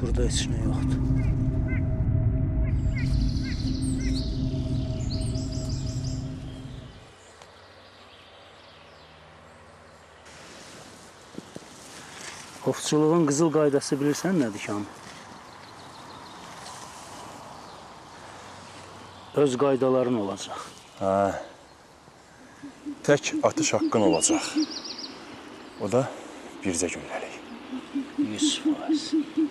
Burada heç nə yoxdur. Ovçuluğun qızıl qaydası bilirsən nədir Kamil? Öz qaydaların olacaq. Hə. Tək atış haqqın olacaq. O da bircə günləlik. 100%.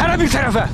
Hərə bir tərəfə!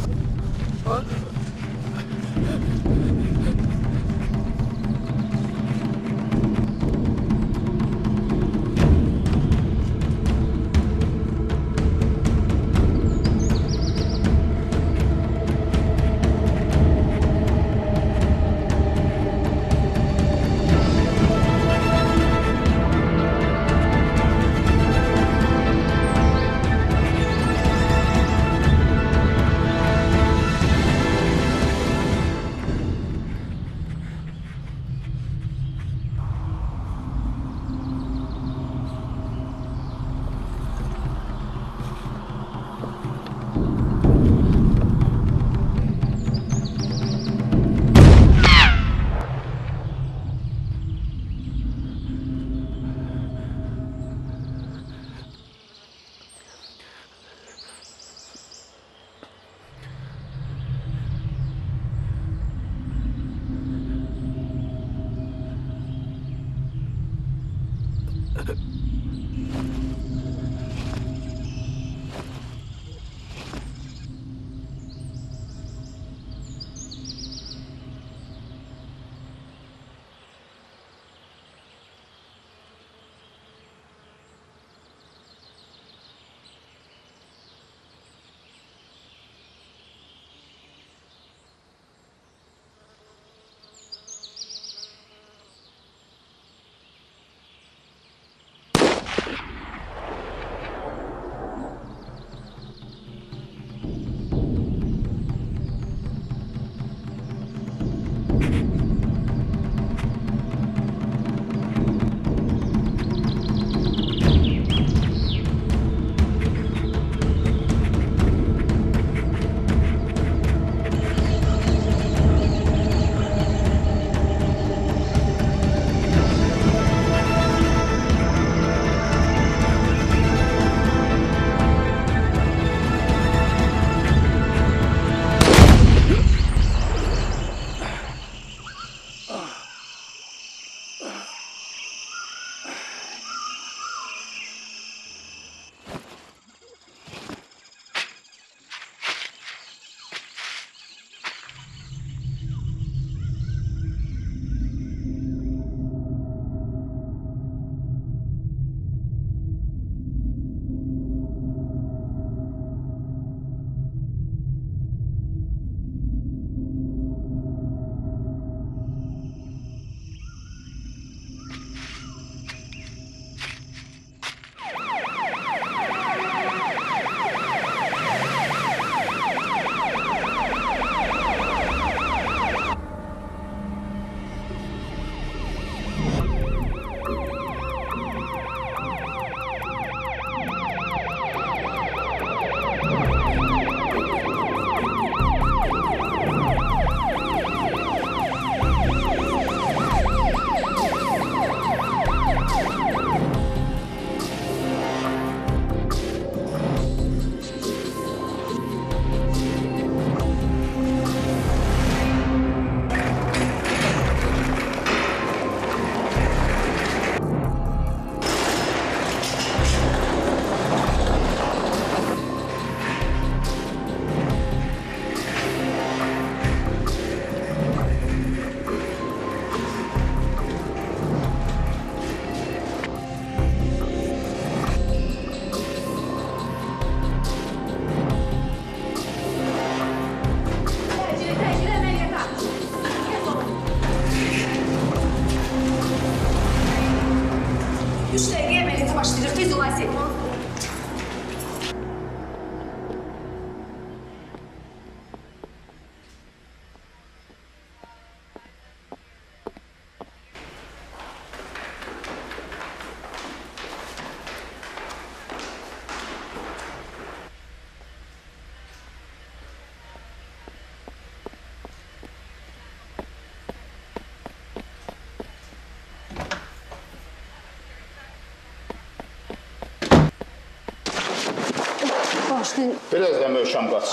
Biraz da möhkəm qaç.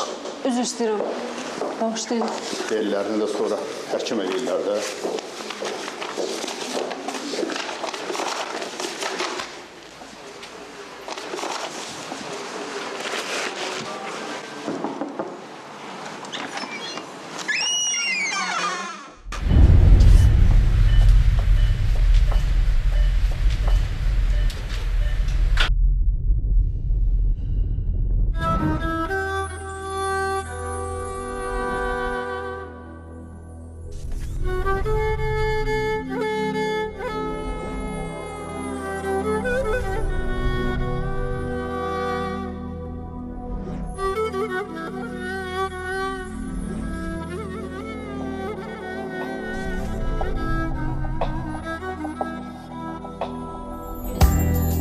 Üzr istəyirəm. Bağışlayın. Bellərini də sonra həkim eləyirlər də.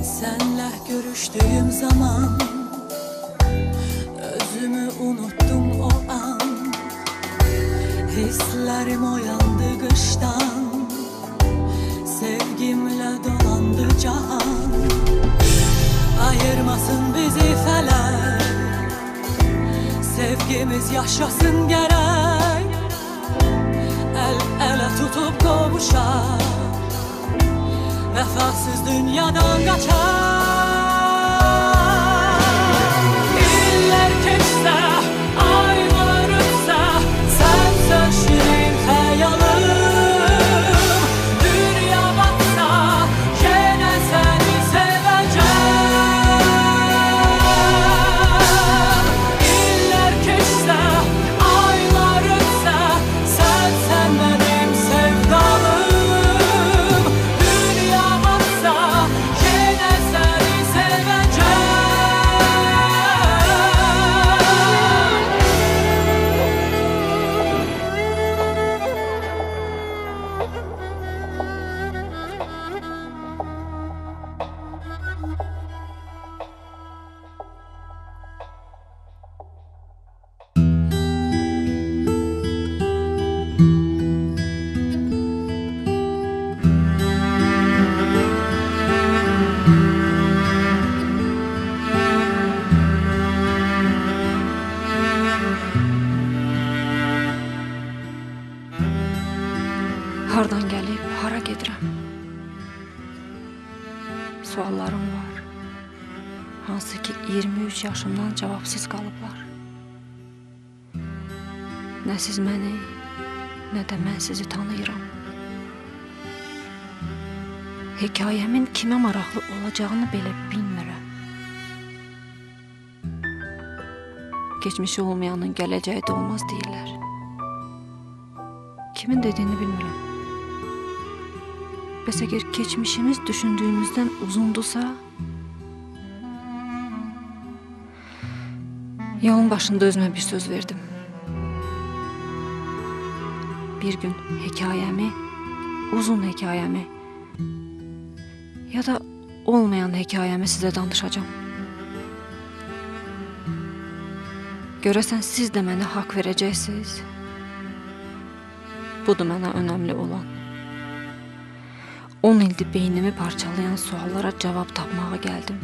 Senle görüştüğüm zaman özümü unuttum o an. Hislerim oyandı kıştan, sevgimle dolandı cahan. Ayırmasın bizi felek, sevgimiz yaşasın gerek. El ele tutup kavuşar, vefasız dünyadan kaçar. İller geçse, aylar ötse, sense şirin hayalım. Dünya batsa, yine seni seveceğim. İller geçse, aylar ötse, sensen benim sevdalım. Hardan gəlib, hara gedirəm? Suallarım var. Hansı ki 23 yaşımdan cavabsız qalıblar. Nə siz məni, nə də mən sizi tanıyıram. Hekayəmin kimə maraqlı olacağını belə bilmirəm. Geçmişi olmayanın gələcəyi də olmaz deyirlər. Kimin dediyini bilmirəm. Bəs əgər keçmişimiz düşündüyümüzdən uzundursa, yolun başında özümə bir söz verdim. Bir gün hekayəmi, uzun hekayəmi ya da olmayan hekayəmi sizə danışacağım. Görəsən siz də mənə haqq verəcəksiniz. Budur mənə önəmli olan. 10 ildir beynimi parçalayan suallara cavab tapmağa gəldim.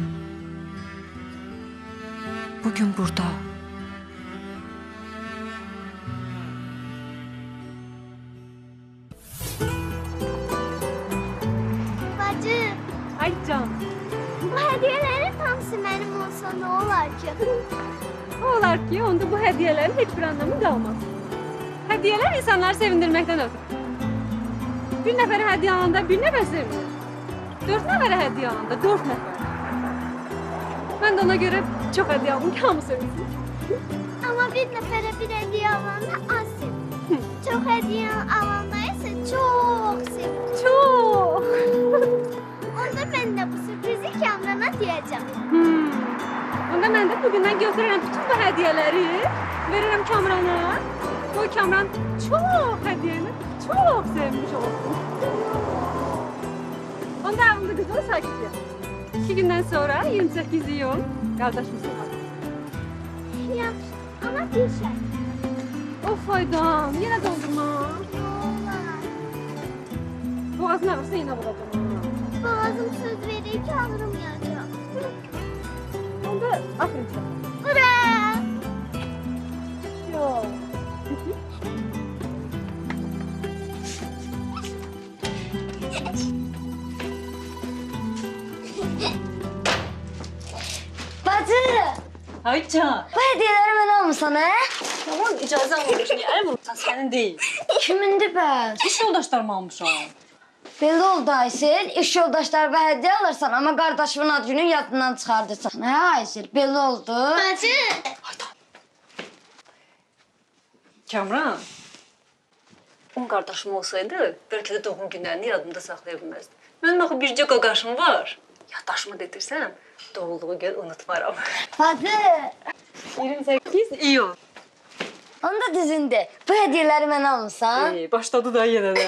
Bugün burada. Bacı, Ay can, bu hediyelerin hamısı benim olsa ne olar ki? Olar ki, onda bu hediyelerin hiçbir anlamı kalmaz. Hediyeler insanları sevindirmekten ötürü. Bir nefere hediye alanda bir nefer sevinir. 4 nefere hediye alanda 4 nefer. Ben de ona göre çok hediye aldım ki hamı sevinsin. Ama bir nefere bir hediye alanda az sevin. Çok hediye alanda ise çok sevin. Çok. Onda ben de bu sürprizi Kamran'a diyeceğim. Onda ben de bugünden götürürüm bütün bu hediyeleri. Veririm Kamran'a. Bu Kamran çok hediyeni çok sevmiş olsun. Onda evimde kızını sakit yap. 2 günden sonra 28 iyun kardeşimizin adı. Yaxşı, ama bir şey. Of Aydan, yine doldurma. Ne olar? Boğazın ağrısı yine bulacağım. Boğazım söz verir ki alırım yiyeceğim. Onda aferin sana. Ura! Bacı, Ay can. bu hediyeleri mən almısan, hə? Tamam icazə almışsın. Niyə əl vurursan? Sənin deyil. Kimindir bəs? İş yoldaşlarımı almışam. Belli oldu Aysel, iş yoldaşlarına hediye alırsan ama kardeşimin ad günü yadından çıxardırsan. Hə Aysel, belli oldu. Bacı! Kamran. On qardaşım olsaydı, bəlkə də doğum günlərini yadımda saxlaya bilməzdim. Mənim axı bircə qaqaşım var. Yaddaşımı detirsəm, doğulduğu gün unutmaram. Bacı, 28 iyun. onu da düzündə. Bu hediyeleri mən almısan. Başladı da yenə də.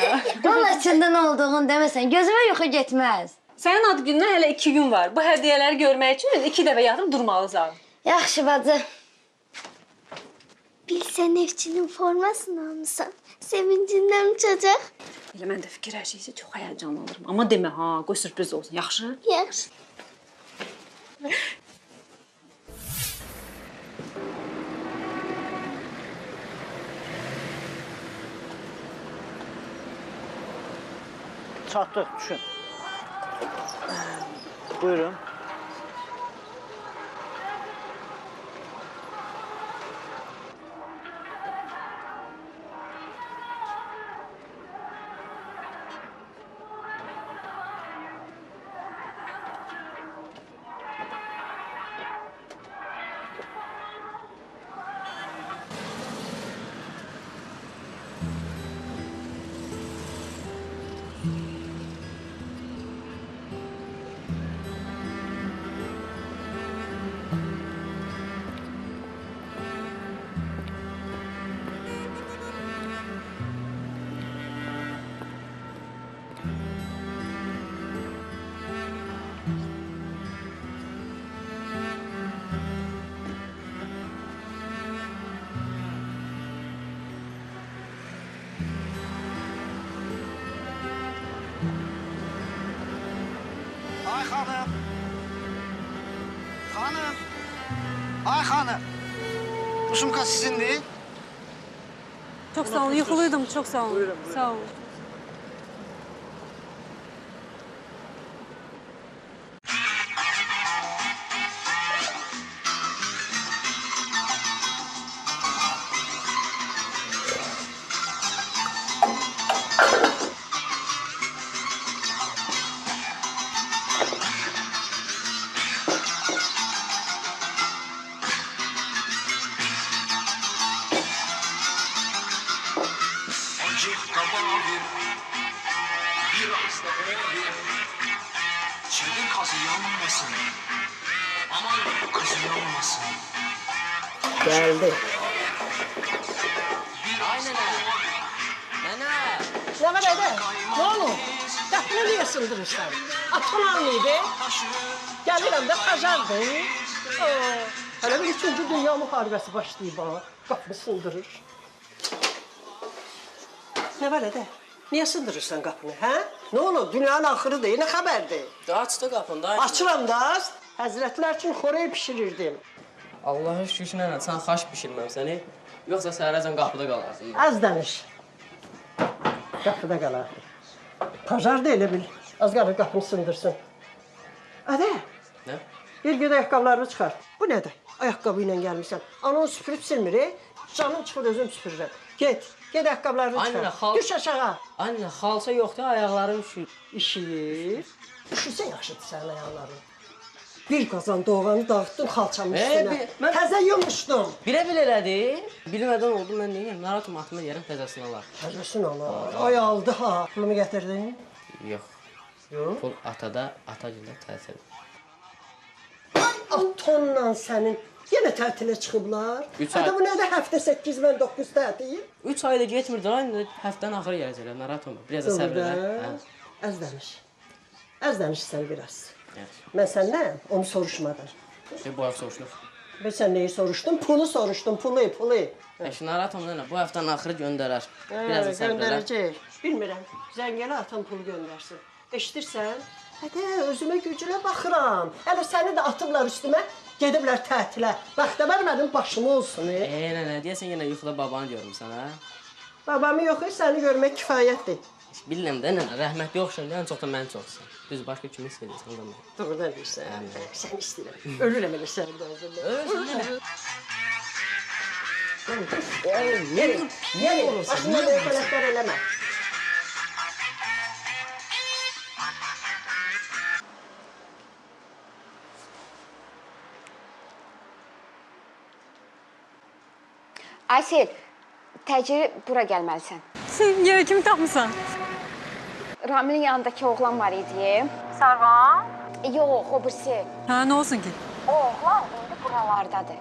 Onun içində nə olduğunu deməsən, gözümə yuxu getməz. Sənin ad gününə hələ 2 gün var. Bu hədiyyələri görmək üçün 2 dəfə yatıb durmalısan. Yaxşı bacı. Bilsən evçinin formasını almışsan. Sevincindən uçacaq. Elə mən də fikirləşikcə çox həyəcanlı olurum. Amma demə ha, qoy sürpriz olsun. Yaxşı? Yaxşı. Çatdıq, düşün. Buyurun. Ay hanım. Hanım. Ay hanım. Bu sumka sizindir. Çok sağ olun. Yuxuluydum. Çok sağ olun. Buyurun. Sağ olun. Acık kabağım. Biraz da verir. Çelik kazı yanmasın. Aman kızı yanmasın. Geldi. Ne var öyle? Ne olur? Dəfnə niyə sındırırsan? Atın almaydı. Gəlirəm də pazardır. Hələ bir 3-cü Dünya müharibəsi başlayıb ha. Qapını sındırır. Ne var öyle? Niyə sındırırsan qapını, hə? Ne olur? Dünyanın axırıdır, nə xəbərdir? Açdı qapını da. Açıram da. Həzrətlər üçün xorey pişirirdim. Allah'a şükür nənə, sən xaş bişirməmsən, yoxsa səhərəcən qapıda qalarsın. Az danış. Qapıda qalardı. Pazar da elə bil. Az qalır qapını sındırsın. Adə. Nə? Bir gün ayaqqabılarını çıxart. Bu nədir? Ayaqqabı ilə gəlmişsən. Anan süpürüb silmir, canım çıxır özüm süpürürəm. Get ayaqqabılarını Anne, çıxart. Düş aşağı. Anne, xalça yoxdur, ayaqlarım üşüyür. İşiyir. Üşüsə yaxşıdır sənin ayaqların. Bir qazan doğanı dağıtdın xalçamın üstünə. Təzə yumuşdum. Bilə-bilə elədi. Bilmədən oldu, mən deyim, narahatım atıma deyərəm, təzəsini alar. Təzəsini alar. Ay aldı ha. Pulumu gətirdin? Yox. Yox. Pul atada, ata gündə təsir. Atonla sənin yenə tətilə çıxıblar. Hətta bu nədə həftə 8 mən 9 tətil? 3 ayda getmir də, indi həftənin axırı gələcəklər, narahat olma. Biraz da səbr elə. Az danış. Az danış sən biraz. Mən səndən onu soruşmadım. Boyaq soruşduq. Sən neyi soruşdun? Pulu soruşdun, pulu. Əşin narahat olma, bu həftənin axırı göndərər. Biraz da səbr elə. Göndərəcək. Bilmirəm. Zəngələ atan pulu göndərsin. Eşidirsən? Hədə özümə gücünə baxıram. Hələ səni də atıblar üstümə. gediblər tətilə. Bəxtəvər mənim başım olsun. Nənə, deyəsən yenə yuxuda babanı görmüsən, ha? Babamı yox, səni görmək kifayətdir. Bilirəm də, nənə, rəhmətli yoxsan, ən çox da mən çoxsan. Düz başqa kimi istəyirsən, o da mən. Doğrudan deyirsən, sən istəyirəm. Ölürəm elə sənin ağzında. Ölürsən, nənə. Niyə olursun? Başına da fələklər eləmə. Aysel, təcili bura gəlməlisən. Yenə kimi tapmısan? Ramilin yanındakı oğlan var idi. Sarvan? Yox, o birisi. Hə, nə olsun ki? O oğlan indi buralardadır.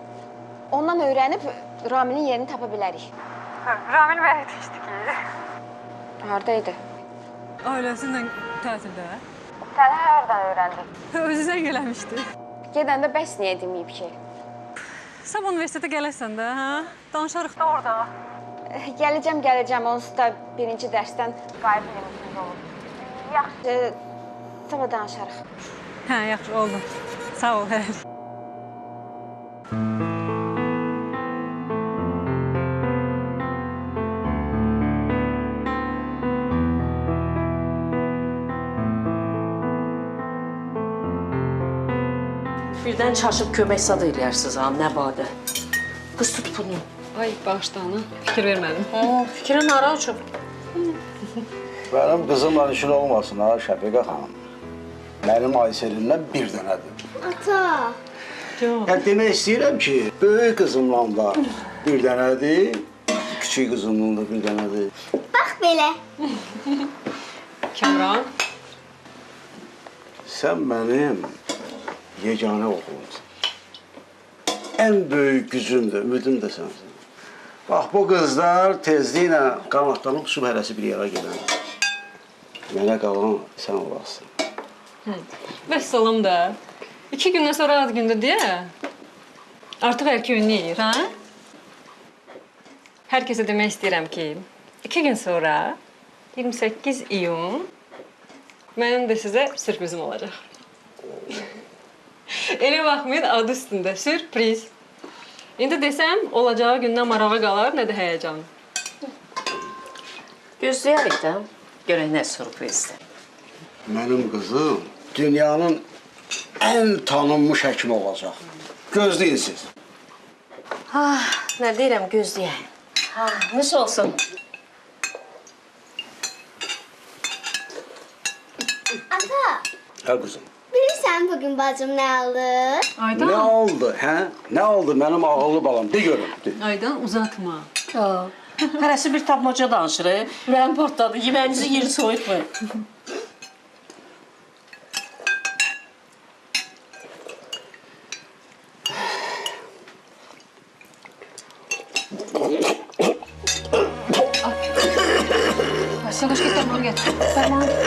Ondan öyrənib Ramilin yerini tapa bilərik. Ramil mənə deyişdi ki. Haradaydı? Ailəsinlə tətildə. Sən hərdən öyrəndin? Özü zəng eləmişdi. Gedəndə bəs niyə deməyib ki? Sabah universitetə gələrsən də, hə? Danışarıq da orada. Gələcəm. Onsuz da birinci dərsdən qayıb eləmişsiniz olur. Yaxşı, sabah danışarıq. Hə, yaxşı, oldu. Sağ ol, hər. Birdən çaşıb kömək sad eləyərsiniz, ha, nə badə. Qız tut bunu. Ay, bağışla ana. Fikir vermədim. Fikrə nara uçub. Mənim qızımla işin olmasın ha, Şəfiqə xanım. Mənim Ayselimlə bir dənədir. Ata. Yəni demək istəyirəm ki, böyük qızımla da bir dənədir, kiçik qızımla da bir dənədir. Bax belə. Kamran? Sən mənim yeganə oğlumsun. Ən böyük gücümdür, ümidim də sənsin. Bax, bu qızlar tezliklə qanatlanıb su hərəsi bir yerə gedən. Mənə qalan sən olasın. Bəs salam da. 2 gündən sonra ad gündür deyə. Artıq hər gün yeyir, hə? Hər kəsə demək istəyirəm ki, 2 gün sonra 28 iyun mənim də sizə sürprizim olacaq. Elə baxmayın, adı üstündə sürpriz. İndi desəm, olacağı gündən marağa qalar, nə də həyəcan. Gözləyərik də, görək nə sürprizdir. Mənim qızım dünyanın ən tanınmış həkimi olacaq. Gözləyin siz. Nə deyirəm, gözləyək. Mis olsun. Ata. Hə qızım. Bilirsən bugün bacım nə aldı? Aydan. Nə oldu, hə? Nə oldu mənim ağıllı balam? De görüm. Aydan uzatma. Hərəsi bir tapmaca danışır. Ürəyim partladı. Yeməyinizi yeri soyutmayın. Sen hoş git, dermanı getir. Dermanı getir.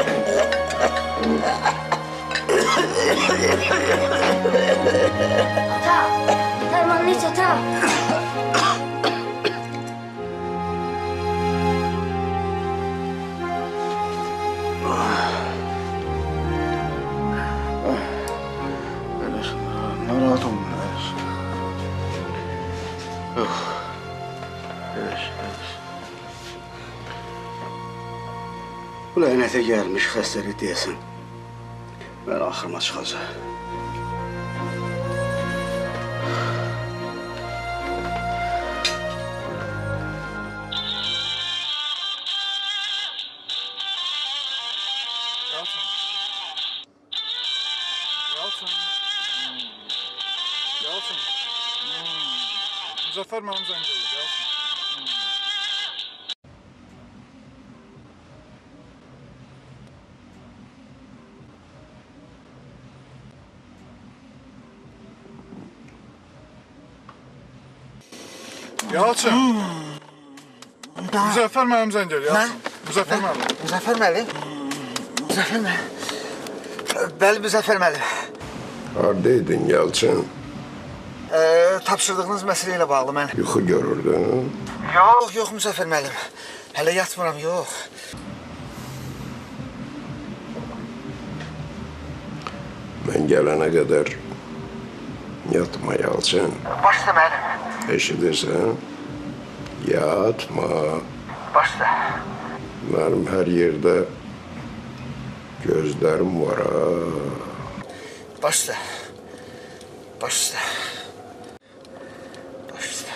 Ata, dermanını iç ata. Narahat olma. Bu lənətə gəlmiş xəstəlik deyəsən. Mən axırıma çıxacaq. Yalçın. Müzəffər mənim zəng edir, Yalçın. Yalçın. Müzəffər mənim zəng edir, Yalçın. Müzəffər mənim. Müzəffər müəllim? Müzəffər müəllim. Bəli, Müzəffər müəllim. Haradaydın Yalçın? Tapşırdığınız məsələ ilə bağlı mən. Yuxu görürdün? Yox, Müzəffər müəllim. Hələ yatmıram, yox. Mən gələnə qədər Yatma Yalçın. Başla müəllim. Eşidirsən? Yatma. Başla. Mənim hər yerdə gözlərim var ha. Başla. Başla. Başla.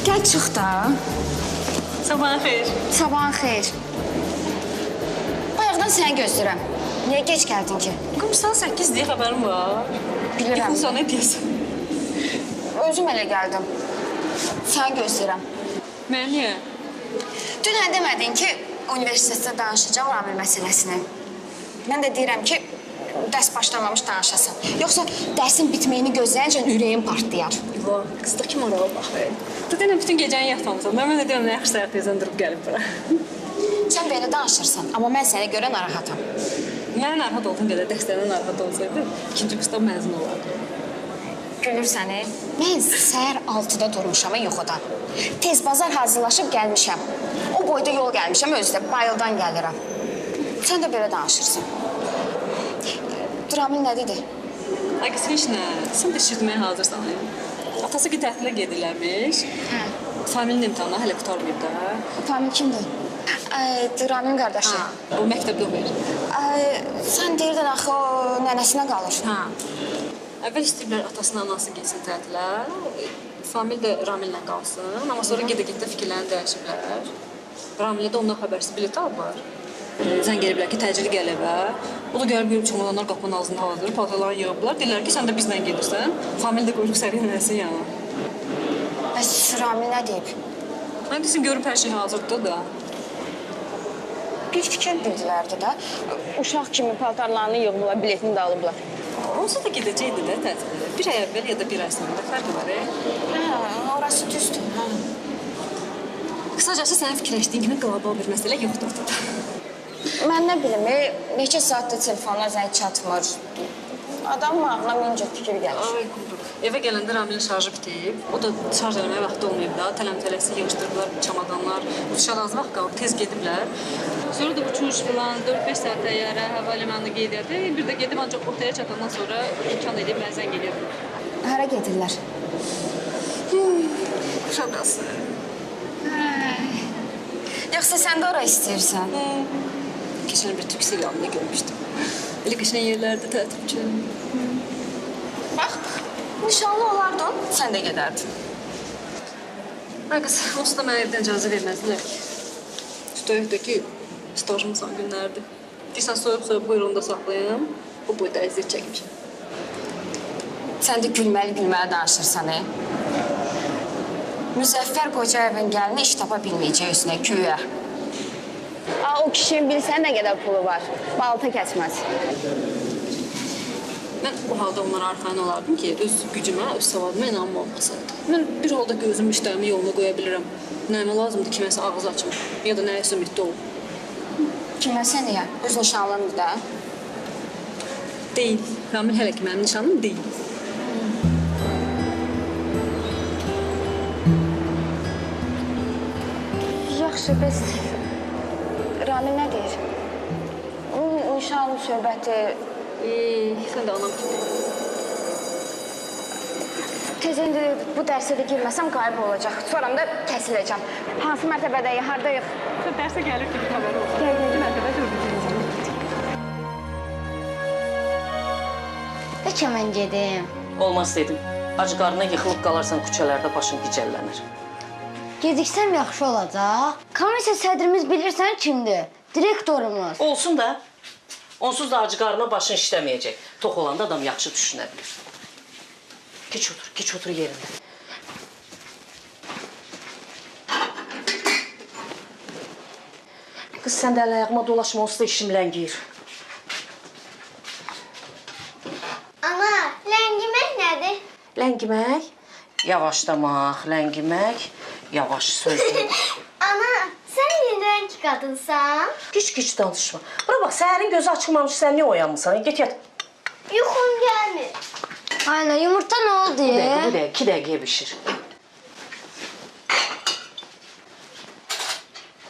Gəl çıx da. Sabahın xeyir. Sabahın xeyir. Bayaqdan səni gözləyirəm. Niyə geç gəldin ki? Qımsan 8 deyə xəbərim var. Bilirəm. Yıxılsan nə deyəsən? Özüm elə gəldim. Səni gözləyirəm. Mən niyə? Dünən demədin ki, universitetdə danışacağam Ramil məsələsini. Mən də deyirəm ki, dərs başlamamış danışasan. Yoxsa dərsin bitməyini gözləyincə ürəyim partlayar. Yox, qızda kim oraya baxır? Dedəm, bütün gecəni yatmamısan. Mən də deyirəm, nə yaxşı səhər tezdən durub gəlib bura. Sən belə danışırsan, amma mən sənə görə narahatam. Mən narahat oldum qədər, dərslərdən narahat olsaydım, ikinci kursda məzun olardım. Gülürsən, mən səhər 6-da durmuşam yuxudan. Tez bazar hazırlaşıb gəlmişəm. O boyda yol gəlmişəm, özü də bayıldan gəlirəm. Sən də belə danışırsan. Ramil nə dedi? Ay qız, heç nə. Sən də şirtməyə hazırsan. Atası ki, tətilə gedirlərmiş. Familin imtihanı hələ qutarmayıb da. Famil kimdir? Ramilin qardaşı. O məktəbdə oxuyur. Sən deyirdin axı o nənəsinə qalır. Əvvəl istəyiblər atasının anası getsin tətilə. Famil də Ramillə qalsın. Amma sonra gedə-gedə fikirlərini dəyişiblər. Ramillə də ondan xəbərsiz bilet alıblar. Zəng gəliblər ki, təcili gəl evə. O da gəlib görüb çoğulanlar qapının ağzında hazır, paltarlarını yığıblar. Deyirlər ki, sən də bizlə gedirsən. Famil də quyruq səriyyə nənəsin yana. Bəs Ramil nə deyib? Mən desin, görüb hər şey hazırdır da. Bir fikir bildilərdi də. Uşaq kimi paltarlarını yığıblar, biletini də alıblar. Onsa da gedəcəkdi də tətilə. Bir ay əvvəl ya da bir ay sonra fərqi var, Orası düzdür. Qısacası sənin fikirləşdiyin kimi qlobal bir məsələ yoxdur ortada. Mən nə bilim, neçə saatdır telefona zəng çatmır. Adamın ağlına min cür fikir gəlir. Ay, qulduq. Evə gələndə Ramilin şarjı bitib. O da şarj eləməyə vaxtı olmayıb da. Tələm-tələsi yığışdırdılar, çamadanlar. Uçuşa az vaxt qalıb, tez gediblər. Sonra da uçuş filan, 4-5 saat təyyarə, hava limanına qeydiyyatı. Bir də gedib ancaq otaya çatandan sonra imkan edib mən zəng edirdim. Hara gedirlər? Şadası. Yoxsa sən də ora istəyirsən? Keçən bir türk serialını görmüşdüm. Elə qəşəng yerlərdə tətil üçün. Bax, nişanlı olardın, sən də gedərdin. Ay qız, onsuz da mənə evdən icazə verməzdilər ki. Üstəyəkdə ki, stajım son günlərdir. Deyirsən, soyub buyruğunu da saxlayım. Bu boyda əziyyət çəkmişəm. Sən də gülməli-gülməli danışırsan, Müzəffər Qocayevin gəlini iş tapa bilməyəcək özünə köyə. O kişinin bilsən nə qədər pulu var, balta kəsməz. Mən bu halda onlara arxayın olardım ki, öz gücümə, öz savadıma inanma olmasaydı. Mən bir halda gözüm işlərimi yoluna qoya bilirəm. Nəyimə lazımdır kiməsə ağız açım, ya da nəyəsə ümiddə olum. Kiməsə niyə? Öz nişanlındır da. Deyil. Ramil hələ ki mənim nişanım deyil. Yaxşı, bəs Ramil nə deyir? Onun nişanlı söhbəti... Sən də anam kimi. Tez indi bu dərsə də girməsəm qayıb olacaq. Sonra da kəsiləcəm. Hansı mərtəbədəyik, haradayıq? Sən dərsə gəlir ki, bir xəbər olsun. Gəlinci mərtəbə dördüncü. Bəlkə mən gedim. Olmaz dedim. Acı qarnına yıxılıb qalarsan küçələrdə başın gicəllənir. Gediksəm yaxşı olacaq. Komissiya sədrimiz bilirsən kimdir? Direktorumuz. Olsun da. Onsuz da acı qarnına başın işləməyəcək. Tox olanda adam yaxşı düşünə bilir. Geç otur yerində. Qız, sən də əl-ayağıma dolaşma, onsuz da işim ləngiyir. Ana, ləngimək nədir? Ləngimək, yavaşlamaq, ləngimək, yavaş sözdür. Ana, sən yenilənki qadınsan? Gic danışma. Bura bax, səhərin gözü açılmamış, sən niyə oyanmısan? Get yat. Yuxum gəlmir. Aynen, yumurta ne oldu Bu ya? dəqiqə, 2 dəqiqəyə bişir.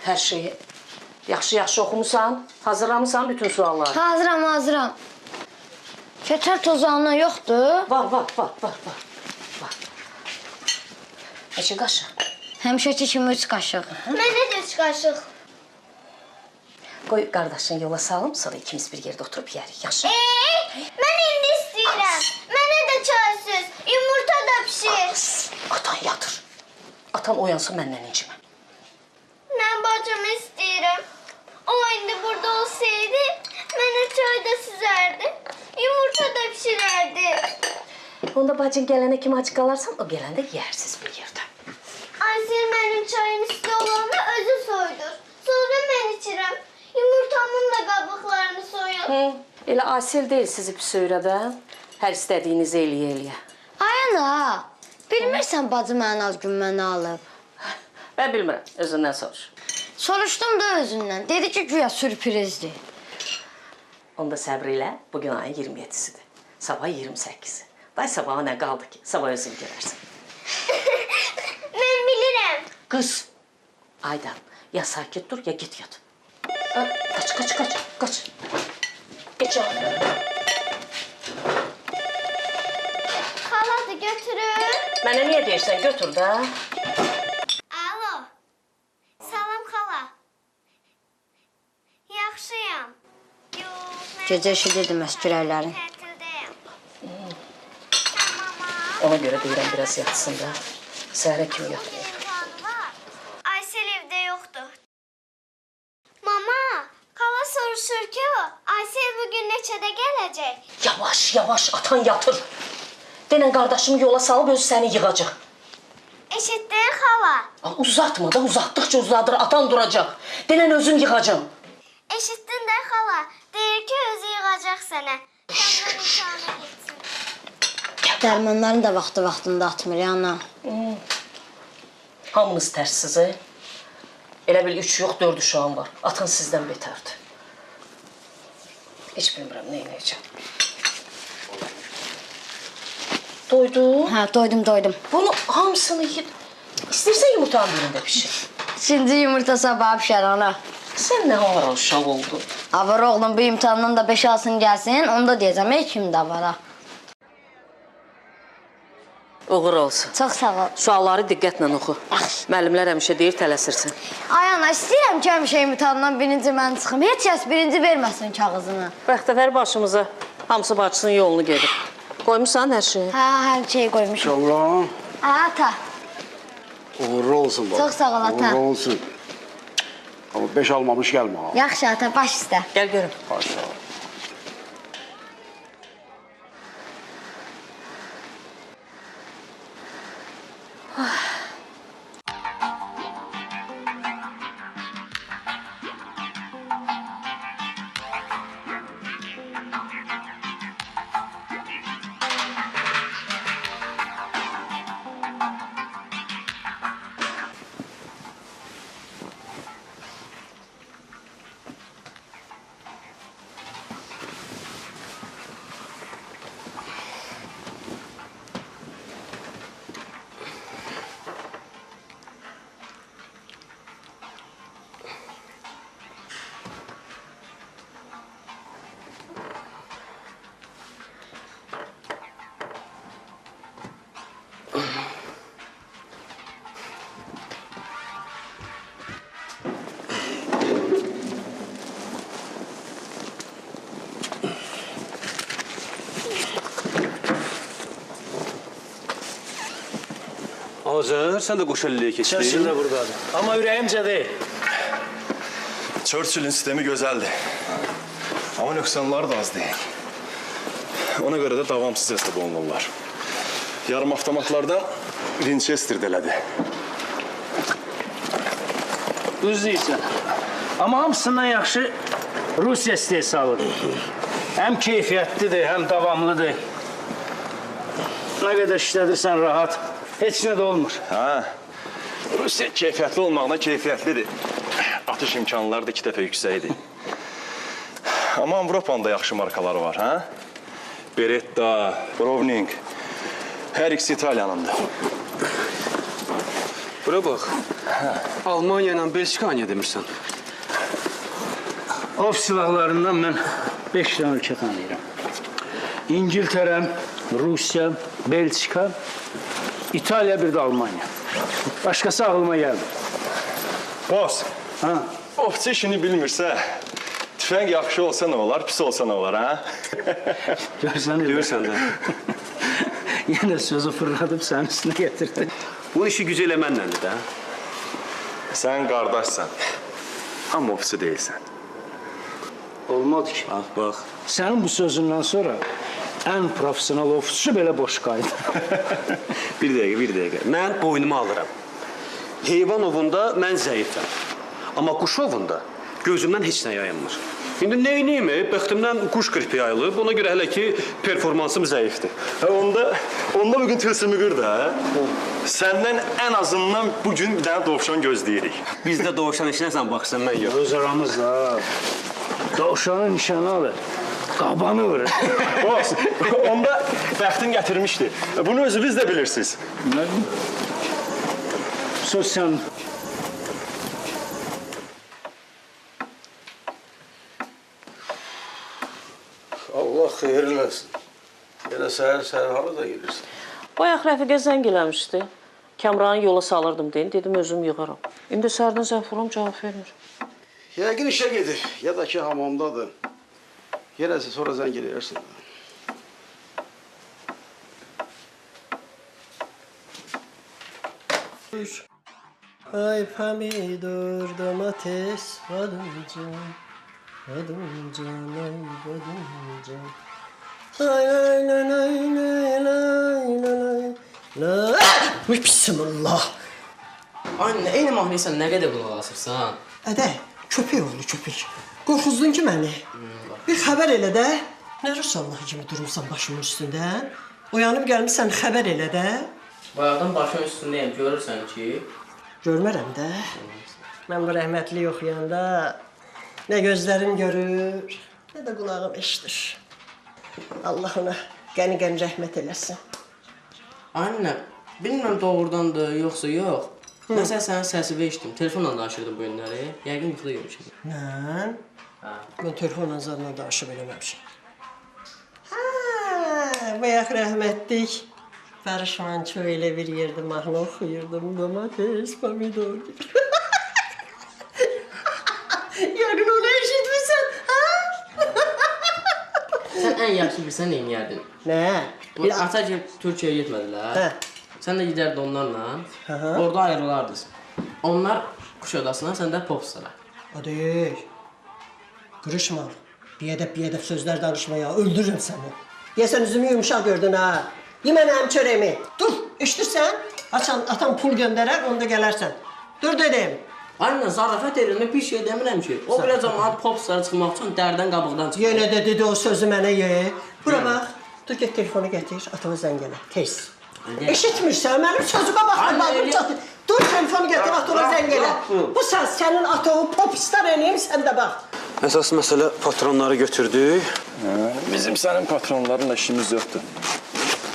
Hər şeyi yaxşı oxumusan, hazırlamısan bütün sualları. Hazıram. Şeker tozu anla yoktu. Var. Neçə qaşıq? Həmişəki kimi 3 qaşıq. Mənə də 3 qaşıq. Qoy qardaşın yola salım, sonra ikimiz bir yerdə oturub yərik, yaxşı? Mən indi istəyirəm. Mənə də çaysız, yumurta da pişir. Atan yatır. Atan oyansın məndən incimə. Mən bacımı istəyirəm. O indi burada olsaydı, mənə çay da süzərdi, yumurta da pişirərdi. Onda bacın gələnə kimi ac qalarsan, o gələndə yərsiz bir yerdə. Aysel mənim çayın üstü olanda özü soydur. Sonra mən içirəm. Yumurtamın da qabıqlarını soyur. Elə Aysel deyil sizi pis öyrədən. Hər istədiyinizi eləyə. Ay ana, bilmirsən bacı mənim az gün mənə alıb. Mən bilmirəm, özündən soruş. Soruşdum da özündən. Dedi ki, güya sürprizdir. Onda səbr elə, bugün ayın 27-sidir. Sabah 28-i. Day sabaha nə qaldı ki? Sabah özün görərsən. Mən bilirəm. Qız, Aydan, ya sakit dur, ya git yat. Kaç. Geç al. Xaladı götürür. Mənə niyə deyirsən, götür də. Alo. Salam xala. Yaxşıyam. Gecə işi dedim əskürəklərin. Ona görə deyirəm, biraz yatsın da. Səhərə kimi yatmıyor. Aysel evdə yoxdur. Mama, xala soruşur ki o, Aysel bugün neçədə gələcək? Yavaş, atan yatır. Denən qardaşımı yola salıb özü səni yığacaq. Eşitdin xala? Uzatma da, uzatdıqca uzadır, atan duracaq. Denən özüm yığacam. Eşitdin də xala, deyir ki özü yığacaq sənə. Səndən imtihana getsin. Dərmanların da vaxtında atmır ya ana. Hamınız tərssiz, Elə bil 3 yox, 4 uşağım var. Atan sizdən betərdir. Heç bilmirəm, nə eləyəcəm. Doydun? Hə, doydum. Bunu hamısını yiyid. İstəyirsən yumurtanın birində pişir. Şimdi yumurta sabah pişər ana. Sən nə avara uşaq oldun? Avara oğlum bu imtihandan da 5 alsın gəlsin, onu da deyəcəm, kimdə avara. Uğur olsun. Çox sağ ol. Sualları diqqətlə oxu. Müəllimlər həmişə deyir, tələsirsən. Ay ana, istəyirəm ki, həmişə imtihandan birinci mən çıxım. Heç kəs birinci verməsin kağızını. Bəxtəvər başımıza hamısı bacısının yolunu gedir. Qoymusan hər şeyi? Hə, hər şeyi qoymuşum. Şamlan. Ata. Uğurlu olsun baba. Çox sağ ol ata. Uğurlu olsun. Ama 5 almamış gelme ha. Yaxşı ata, baş üstə. Gəl görüm. Başla. Hazır, sən də qoş əlliyə keçdin. Churchill də buradadır. Amma ürəyimcə deyil. Churchill'in sistemi gözəldir. Amma nöqsanları da az deyil. Ona görə də davamsız hesab olunurlar. Yarım avtomatlardan Winchester elədi. Düz deyirsən. Amma hamısından yaxşı Rusiya istehsalıdır. Həm keyfiyyətlidir, həm davamlıdır. Nə qədər işlədirsən rahat, heç nə də olmur. Hə, Rusiya keyfiyyətli olmaqla keyfiyyətlidir. Atış imkanları da 2 dəfə yüksəkdir. Amma Avropanın da yaxşı markaları var, hə? Beretta, Browning, hər ikisi İtaliyanındır. Bura bax, Almaniya ilə Belçika niyə demirsən? Ov silahlarından mən 5 dənə ölkə tanıyıram. İngiltərə, Rusiya, Belçika, İtaliya, bir də Almaniya. Başqası ağlıma gəldi. Boss, ovçu işini bilmirsə, tüfəng yaxşı olsa nə olar, pis olsa nə olar, hə? Görsən də. Yenə sözü fırladıb sənin üstünə getirdi. Bu işi gücü elə mənləndir də. Sən qardaşsan, amma ovçu deyilsən. Olmadı ki. Bax. Sənin bu sözündən sonra ən profesional ovçu belə boş qaydı. Bir dəqiqə. Mən boynuma alıram. Heyvan ovunda mən zəifəm. Amma quş ovunda gözümdən heç nə yayınmır. İndi neyniyim? Bəxtimdən quş qripi yayılıb. Ona görə hələ ki performansım zəifdir. Onda bugün tılsımı qır da, hə? Səndən ən azından bugün bir dənə dovşan gözləyirik. Bizdə dovşan işinəsən baxsan, mən yox. Öz aramızda dovşanın nişanı alır, qabanı vurur. Boss, onda bəxtin gətirmişdi. Bunu özünüz də bilirsiniz. Söz sən. Allah xeyirləsin. Yenə səhər halı da gelirsin. Bayaq Rəfiqə zəng eləmişdi. Kəmranı yola salırdım deyin, dedim özüm yığaram. İndi səhərdən zəng vuram, cavab vermir. Yəqin işə gedir, ya da ki hamamdadır. Yenəsə sonra zəng eləyərsin. Ay pomidor, domates, badımcan, badımcan, ay badımcan. Ay ay lay lay lay lay lay lay. Bismillah. Anne, eyni mahnıysan nə qədər qulaq asırsan? Ədə, köpək oğlu köpək. Qorxuzdun ki məni. Bir xəbər elə də. Nə Rüsallah kimi durmuşsan başımın üstündə? Oyanıb gəlmişsən xəbər elə də. Bayaqdan başın üstündəyim, görürsən ki. Görmərəm də. Mən bu rəhmətli yoxlayanda nə gözlərim görür, nə də qulağım eşidir. Allah ona qəni-qəni rəhmət eləsin. Anne, bilmirəm doğrudandır, yoxsa yox. Məsələn, sənin səsini eşitdim. Telefonla danışırdım bu günləri. Yəqin yuxuda görmüşəm. Mən? Hə. Mən telefonla zadla danışıb eləməmişəm. Hə, bayaq rəhmətlik. Barış Manço ilə bir yerdə mahnı oxuyurdum. Domates, pomidor. Yəqin onu eşitmirsən, hə? Sən ən yaxşı bilsən neyin yerdin? Nə? Bu ata ki, Türkiyəyə getmədilər. Hə. Sən də gidərdi onlarla. Hə. Orada ayrılardınız. Onlar kuş odasına, sən də popslara. O deyil. Qırışma. Biyədəb sözlər danışma ya. Öldürürüm səni. Deyəsən üzümü yumuşaq gördün ha. Yemən həm çörəyimi. Dur, eşitirsən? Atam pul göndərər, onda gələrsən. Dur dedim. Anne, zarafət edirəm, bir şey demirəm ki. O belə cəmaat popslara çıxmaq üçün dərdən qabıqdan çıxır. Yenə də dedi o sözü mənə ye. Bura bax. Dur get telefonu gətir, atama zəng elə. Tez. Eşitmirsən, mənim sözümə baxma. Dur telefonu gətir, atama zəng elə. Bu sənin atomu popstar eləyim, sən də bax. Əsas məsələ patronları götürdük. Bizim sənin patronlarınla işimiz yoxdur.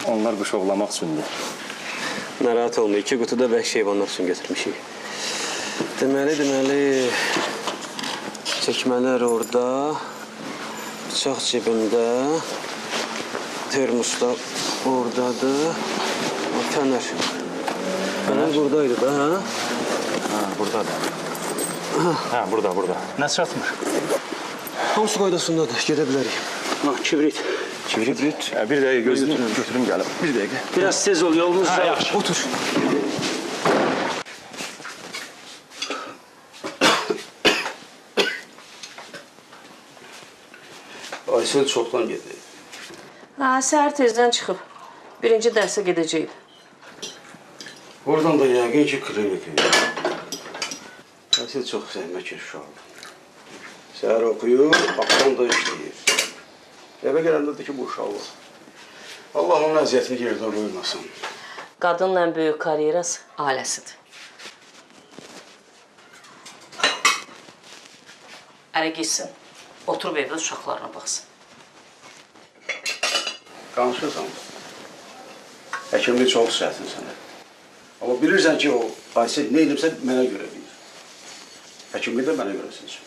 Onlar quş ovlamaq üçündür. Narahat olma, 2 qutuda vəhşi heyvanlar üçün götürmüşük. Deməli, çəkmələr orada, bıçaq cibimdə, termoslar oradadır, fənər. Fənər buradaydı da, hə? Hə, buradadır. Hə, burada. Nə çatmır? Hamısı qaydasındadır, gedə bilərik. Kibrit. Kibrit? Bir dəqiqə gözləyim, götürüm gəlib. Bir dəqiqə. Biraz tez ol, yolumuz var. Yaxşı. Otur. Aysel çoxdan gedib. Səhər tezdən çıxıb. Birinci dərsə gedəcəkdi. Oradan da yəqin ki, klinika. Aysel çox zəhmətkeş uşaqdır. Səhər oxuyur, axşam da işləyir. Evə gələndə də ki, bu uşaqdır. Allah onun əziyyətini yerdə qoymasın. Qadının ən böyük karyerası ailəsidir. Ərə gitsin, oturub evdə uşaqlarına baxsın. Danışırsan. Həkimlik çox səhətsin sənə. Amma bilirsən ki, o Aysel nə edibsə mənə görə bilir. Həkimlik də mənə görə seçim.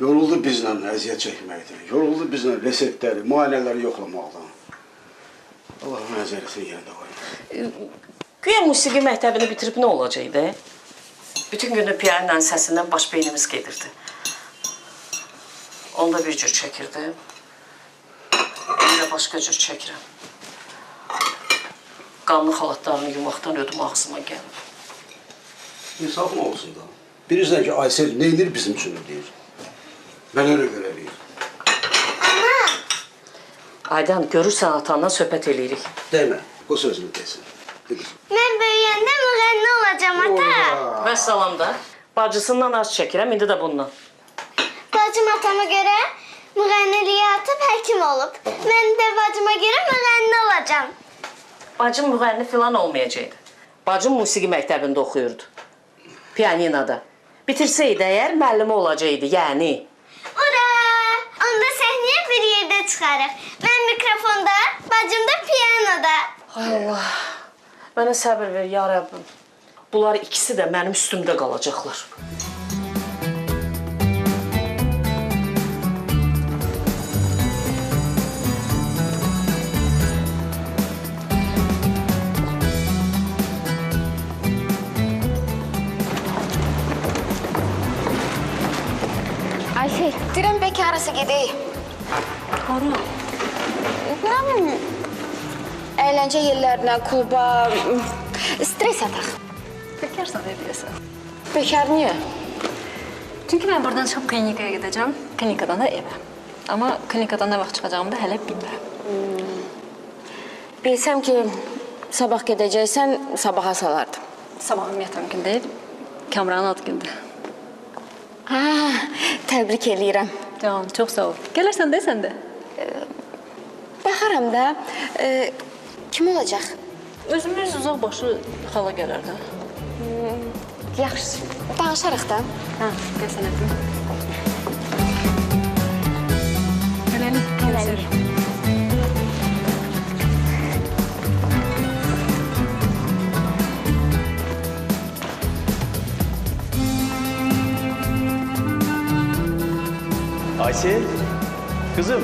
Yoruldu bizlə əziyyət çəkməkdən, yoruldu bizlə reseptləri, müayinələri yoxlamaqdan. Allah'ın əziyyətini yerində qoymasın. Güya musiqi məktəbini bitirib nə olacaqdı? Bütün günü piyanonun səsindən baş beynimiz gedirdi. Onda bir cür çəkirdi. Bir də başqa cür çəkirəm. Qanlı xalatlarını yumaqdan ödüm ağzıma gəlib. İnsafın olsun da. Bilirsən ki, Aysel nə edir bizim üçün deyir. Mən öyle görəliyim. Aydan, görürsən atandan söhbət eləyirik. Demə, o sözünü desin. Mən böyüyəndə müğənni olacağım ata. Və salam da. Bacısından az çəkirəm, indi də bundan. Bacım atama görə müğənniliyə atıb həkim olub. Mən də bacıma görə müğənni olacağım. Bacım müğənni filan olmayacaqdı. Bacım musiqi məktəbində oxuyurdu. Piyaninoda. Bitirsəydi əgər müəllimi olacaqdı, yəni. Ura! Onda səhnəyə bir yerdə çıxarıq. Mən mikrofonda, bacım da piyanoda. Ay Allah. Mənə səbir ver, ya Rəbbim. Bunlar ikisi də mənim üstümdə qalacaqlar. Ayşe, dirəm bəlkə harası gedək. Hara? Nə bilim, əyləncə yerlərinə, kluba, stres ataq. Bekarsan deyəsən. Bekar niyə? Çünki mən buradan çıxıb klinikaya gedəcəm, klinikadan da evə. Amma klinikadan nə vaxt çıxacağımı da hələ bilmirəm. Bilsəm ki, sabah gedəcəksən, sabaha salardım. Sabah ümumiyyətlə mümkün deyil. Kamranın ad gündür. Təbrik eləyirəm. Canım, çox sağ ol. Gələrsən də sən də. Baxaram da, kim olacaq? Özümüz uzaq başı xala gələr də. Yaxşı, danışarıq da. Gəl sən əpim. Gələlik, görüşürük. Aysel, kızım.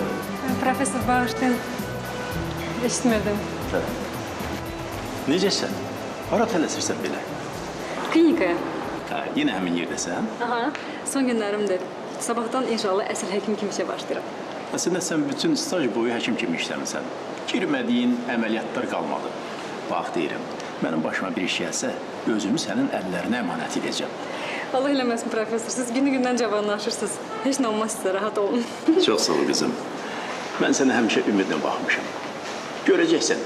Profesör bağışlayın. Eşitmedim. Necəsən? Hara tələsirsən belə? Klinikaya. Yenə həmin yerdəsən? Aha, son günlərimdir. Sabahdan inşallah əsl həkim kimi işə başlayıram. Əslində sən bütün staj boyu həkim kimi işləmisən. Girmədiyin əməliyyatlar qalmadı. Bax deyirəm, mənim başıma bir iş gəlsə, özümü sənin əllərinə əmanət edəcəm. Allah eləməsin profesör, siz günü-gündən cavanlaşırsınız. Heç nə olmaz sizə, rahat olun. Çox sağ ol qızım. Mən sənə həmişə ümidlə baxmışam. Görəcəksən,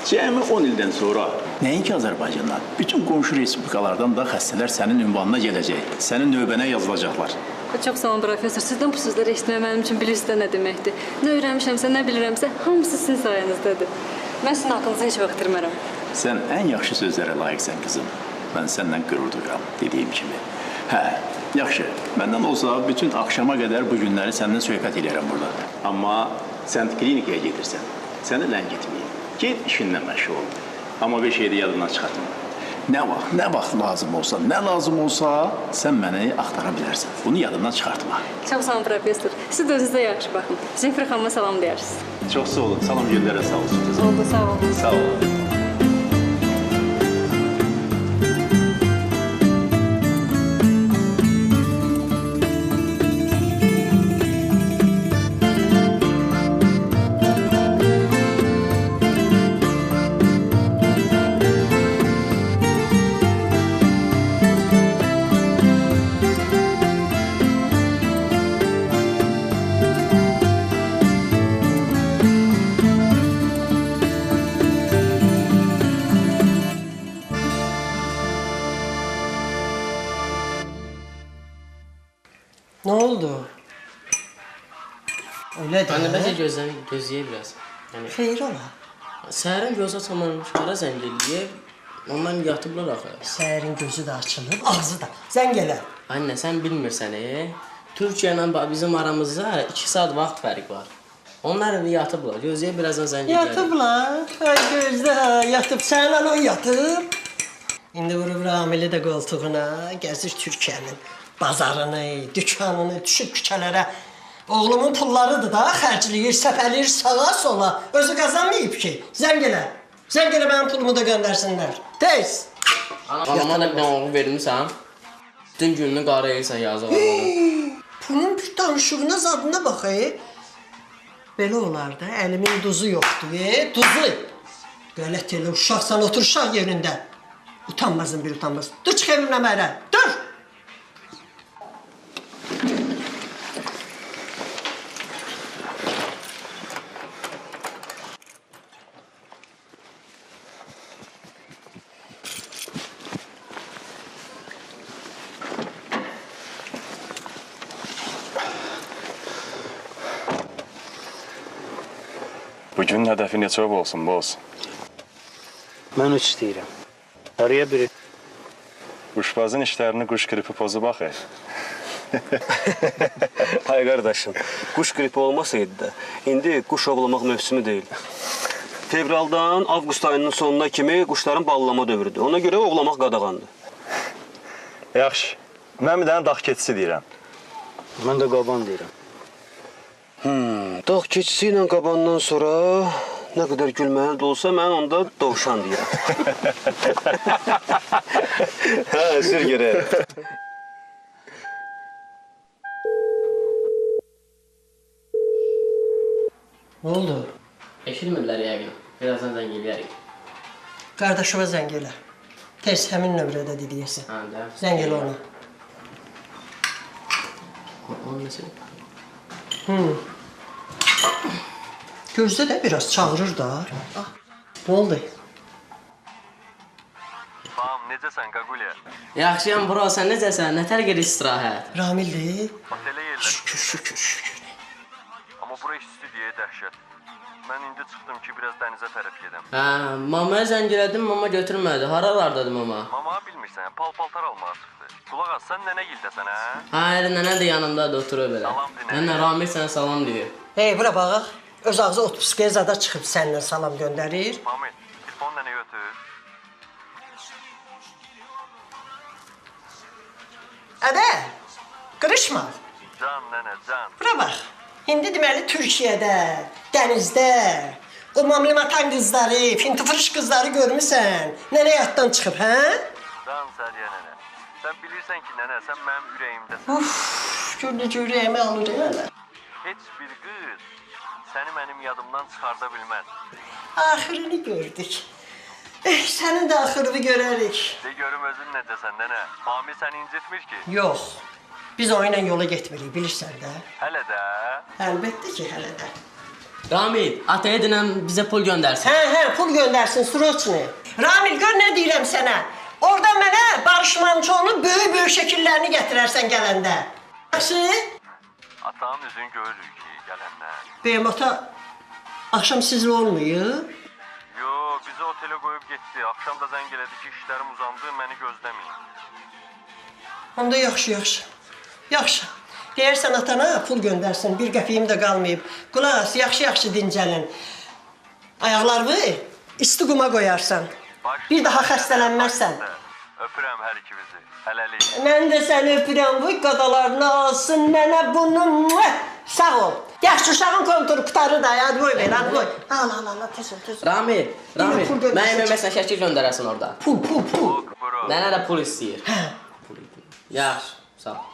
cəmi 10 ildən sonra nəinki Azərbaycandan, bütün qonşu respublikalardan da xəstələr sənin ünvanına gələcək, sənin növbənə yazılacaqlar. Çox sağ olun profesör, sizdən bu sözləri eşitmək mənim üçün bilirsiniz də nə deməkdir. Nə öyrənmişəmsə, nə bilirəmsə, hamısı sizin sayənіздədir. Mən sizin haqqınızı heç vaxt itirmərəm. Sən ən yaxşı sözlərə layiqsən qızım. Mən səndən qürur duyuram, dediyim kimi. Hə, yaxşı, məndən olsa bütün axşama qədər bu günləri səndən söhbət edərəm burada. Amma sən klinikaya gedirsən, səni ləngitməyim. Get işindən məşğul ol. Amma bir şeyi yadından çıxartma. Nə vaxt lazım olsa, sən məni axtara bilərsən. Bunu yadından çıxartma. Çox sağ olun profesör. Siz də özünüzə yaxşı baxın. Jennifer xanıma salam deyirsiniz. Çox sağ olun, salam gönlərə sağ olsun. Oldu, sağ olun. Sağ olun. oldu? Öyle Anne, de. bəlkə gözləyə biraz. Yəni Xeyir ola. səhərin göz açılmamış, hara zəng eləyib, ondan yatıblar axı. Səhərin gözü də açılıb, ağzı da. Zəng elə. Anne, sən bilmirsən, Türkiyə ilə bizim aramızda 2 saat vaxt fərq var. Onlar indi yatıblar, gözləyə birazdan zəng eləyir. Yatıblar. Ay gözlə, yatıb. Sənin anan yatıb. İndi vurub Ramili də qoltuğuna, gəzir Türkiyənin bazarını, dükanını, düşüb küçələrə. Oğlumun pullarıdır da, xərcləyir, səpəlir sağa sola. Özü qazanmayıb ki. Zəng elə. Zəng elə mənim pulumu da göndərsinlər. Tez. Anama da bir dənə oğul vermirsən. Dün gününü qara elsən yazıq oğlunu. Pulun bir danışığına zadına bax, Belə olar da, əlimin duzu yoxdur, duzu. Qələt elə, uşaqsan, otur uşaq yerində. Utanmazın bir utanmaz. Dur, çıx evimlə mənə, dur! Bugünün hədəfi neçə olsun, boz? Mən 3 istəyirəm. Araya biri. Quşbazın işlərini quş qripi pozub axı. Ay qardaşım, quş qripi olmasaydı da, indi quş ovlamaq mövsümü deyil. Fevraldan avqust ayının sonuna kimi quşların ballama dövrüdür. Ona görə ovlamaq qadağandır. Yaxşı, mən bir dənə dağ keçisi deyirəm. Mən də qaban deyirəm. Dağ keçisi ilə qabandan sonra nə qədər gülməli də olsa, mən onda dovşan deyirəm. Hə, sür görək. Nə oldu? Eşitmirlər yəqin. Birazdan zəng eləyərik. Qardaşıma zəng elə. Tez həmin nömrədə diliyəsən. Hə, də. Zəng elə ona. Onun nəsə? Gözdə də biraz çağırır da. Nə oldu? Tamam, necəsən Qaqulya? Yaxşıyam, bro, sən necəsən? Nətər gedir istirahət? Ramildir. Otelə yerləşdim. Şükür. Amma bura istudiyaya dəhşət. Mən indi çıxdım ki, biraz dənizə tərəf gedəm. Hə, mamaya zəng elədim, mama götürmədi. Haralardadır mama? Mama bilmirsən, pal-paltar almağa çıxdı. Qulaq as, sən nənə gildəsən, hə? Hə, nənə də yanımdadır, oturur belə. Salam dinə. Nənə, Ramil sənə salam deyir. Hey, bura bax. Öz ağzı otpuskaya zada çıxıb səndən salam göndərir. Mamil, telefon nənə götür. Ədə, qırışma. Can nənə, can. Bura bax. İndi deməli Türkiyədə, dənizdə, o mamlimatan qızları, fintifırış qızları görmüsən. Nənə yaddan çıxıb, hə? Can Səriyə nənə. Sən bilirsən ki, nənə, sən mənim ürəyimdəsən. Uf, gördü ürəyimi alır elə. Heç bir qız səni mənim yadımdan çıxarda bilməz. Axırını gördük. Sənin də axırını görərik. De görüm özün necəsən nənə. Mami səni incitmir ki. Yox. Biz o ilə yola getmirik, bilirsən də. Hələ də. Əlbəttə ki, hələ də. Ramil, ataya dinəm bizə pul göndərsin. Hə, pul göndərsin, Sroçni. Ramil, gör nə deyirəm sənə. Orada mənə Barış Manço'nun böyük şəkillərini gətirərsən gələndə. Yaxşı? Atanın üzünü görürük ki, gələndən. Bəyəm, ata, axşam sizlə olmayıb? Yo, bizi otelə qoyub getdi. Axşam da zəng elədi ki, işlərim uzandı, məni gözləməyin. Onda yaxşı. Yaxşı. Deyərsən atana pul göndərsin, bir qəpiyim də qalmayıb. Qulaq as, yaxşı dincəlin. Ayaqlarını isti quma qoyarsan. Bir daha xəstələnməzsən. Öpürəm hər ikimizi. Hələlik. Mən də səni öpürəm, bu qadalarını alsın, nənə bunu. Sağ ol. Yaxşı, uşağın kontoru qutarı da, hadi qoy ver, hadi qoy. Al, tez ol. Ramil, mənim məsələn şəkil göndərəsin orada. Pul. Nənə də pul istəyir. Hə. Yaxşı, sağ ol.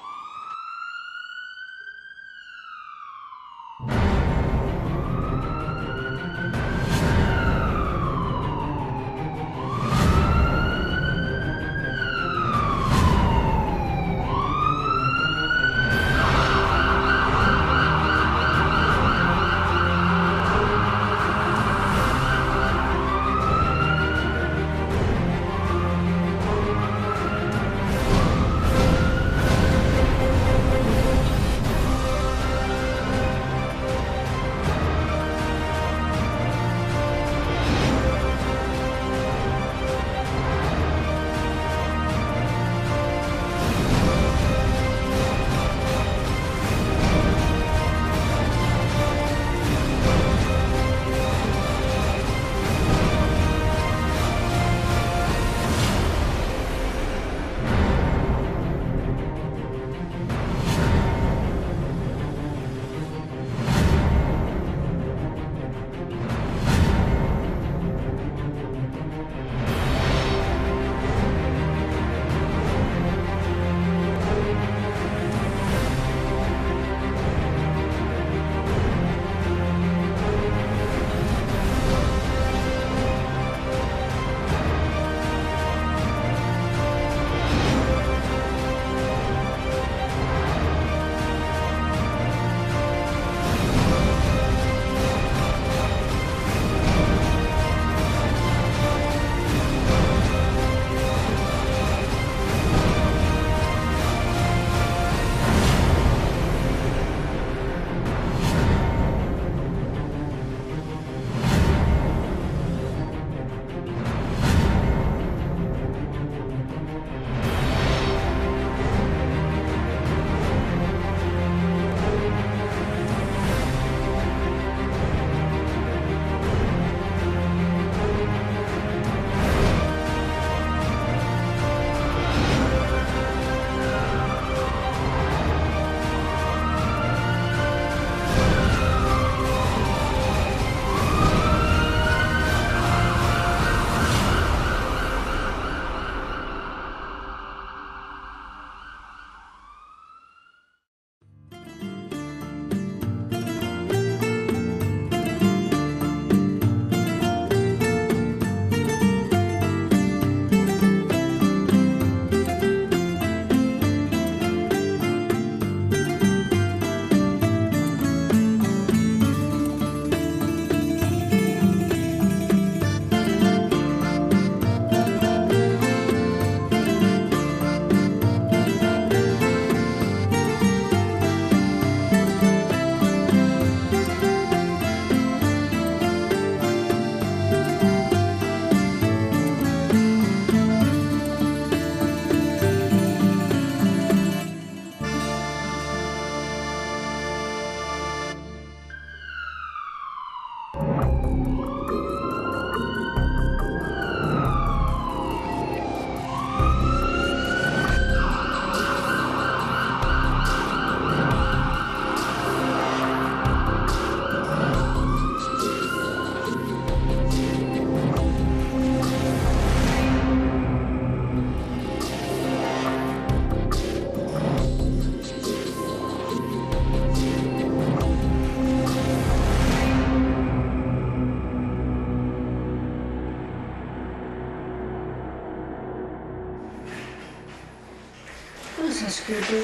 səsküydü.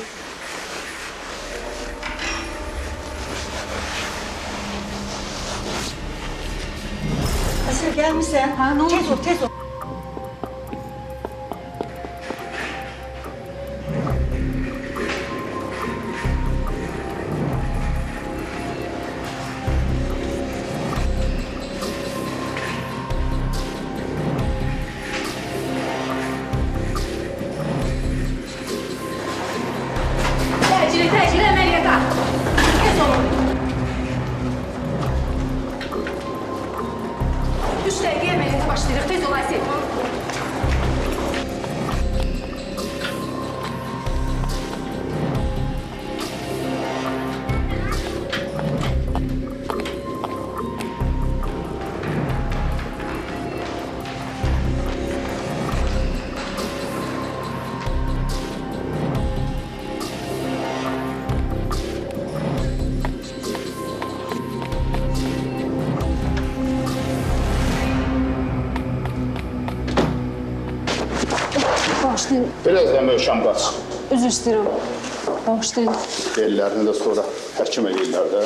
Əsəl, gəlmirsən? Hə, nə oldu? Tez ol, tez ol. Təcili əməliyyata. Tez olun. 3 dəqiqə əməliyyata başlayırıq. Tez ol, Aysel. Bağışlayın. Biraz da möhkəm qaç. Üzr istəyirəm. Bağışlayın. Bellərini də sonra həkim eləyirlər də.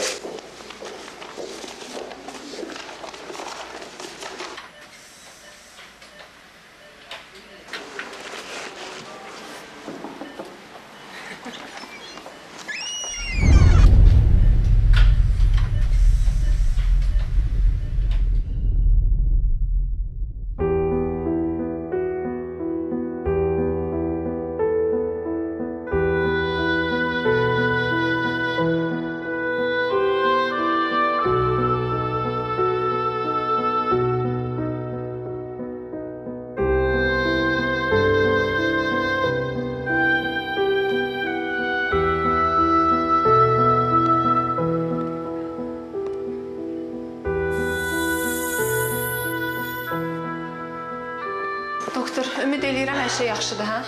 Doktor, ümid eləyirəm hər şey yaxşıdır, hə?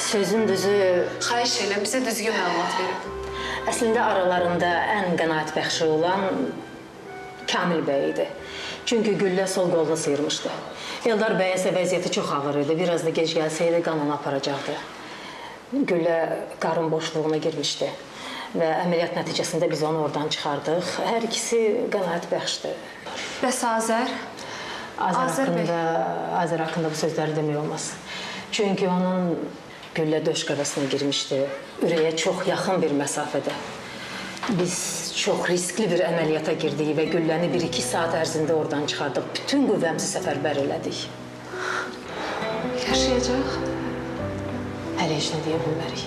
Sözün düzü... Xahiş edirəm, bizə düzgün məlumat verin. Əslində aralarında ən qənaətbəxşi olan Kamil bəy idi. Çünki güllə sol qolunu sıyırmışdı. Eldar bəyə isə vəziyyəti çox ağır idi. Biraz da gec gəlsəydi qan onu aparacaqdı. Güllə qarın boşluğuna girmişdi. Və əməliyyat nəticəsində biz onu oradan çıxardıq. Hər ikisi qənaətbəxşdir. Bəs Azər? Azər haqqında bu sözləri demək olmaz. Çünki onun güllə döş qəbəsinə girmişdi. Ürəyə çox yaxın bir məsafədə. Biz çox riskli bir əməliyyata girdik və gülləni 1-2 saat ərzində oradan çıxardıq. Bütün qüvvəmizi səfərbər elədik. Yaşayacaq? Hələ heç nə deyə bilmərik.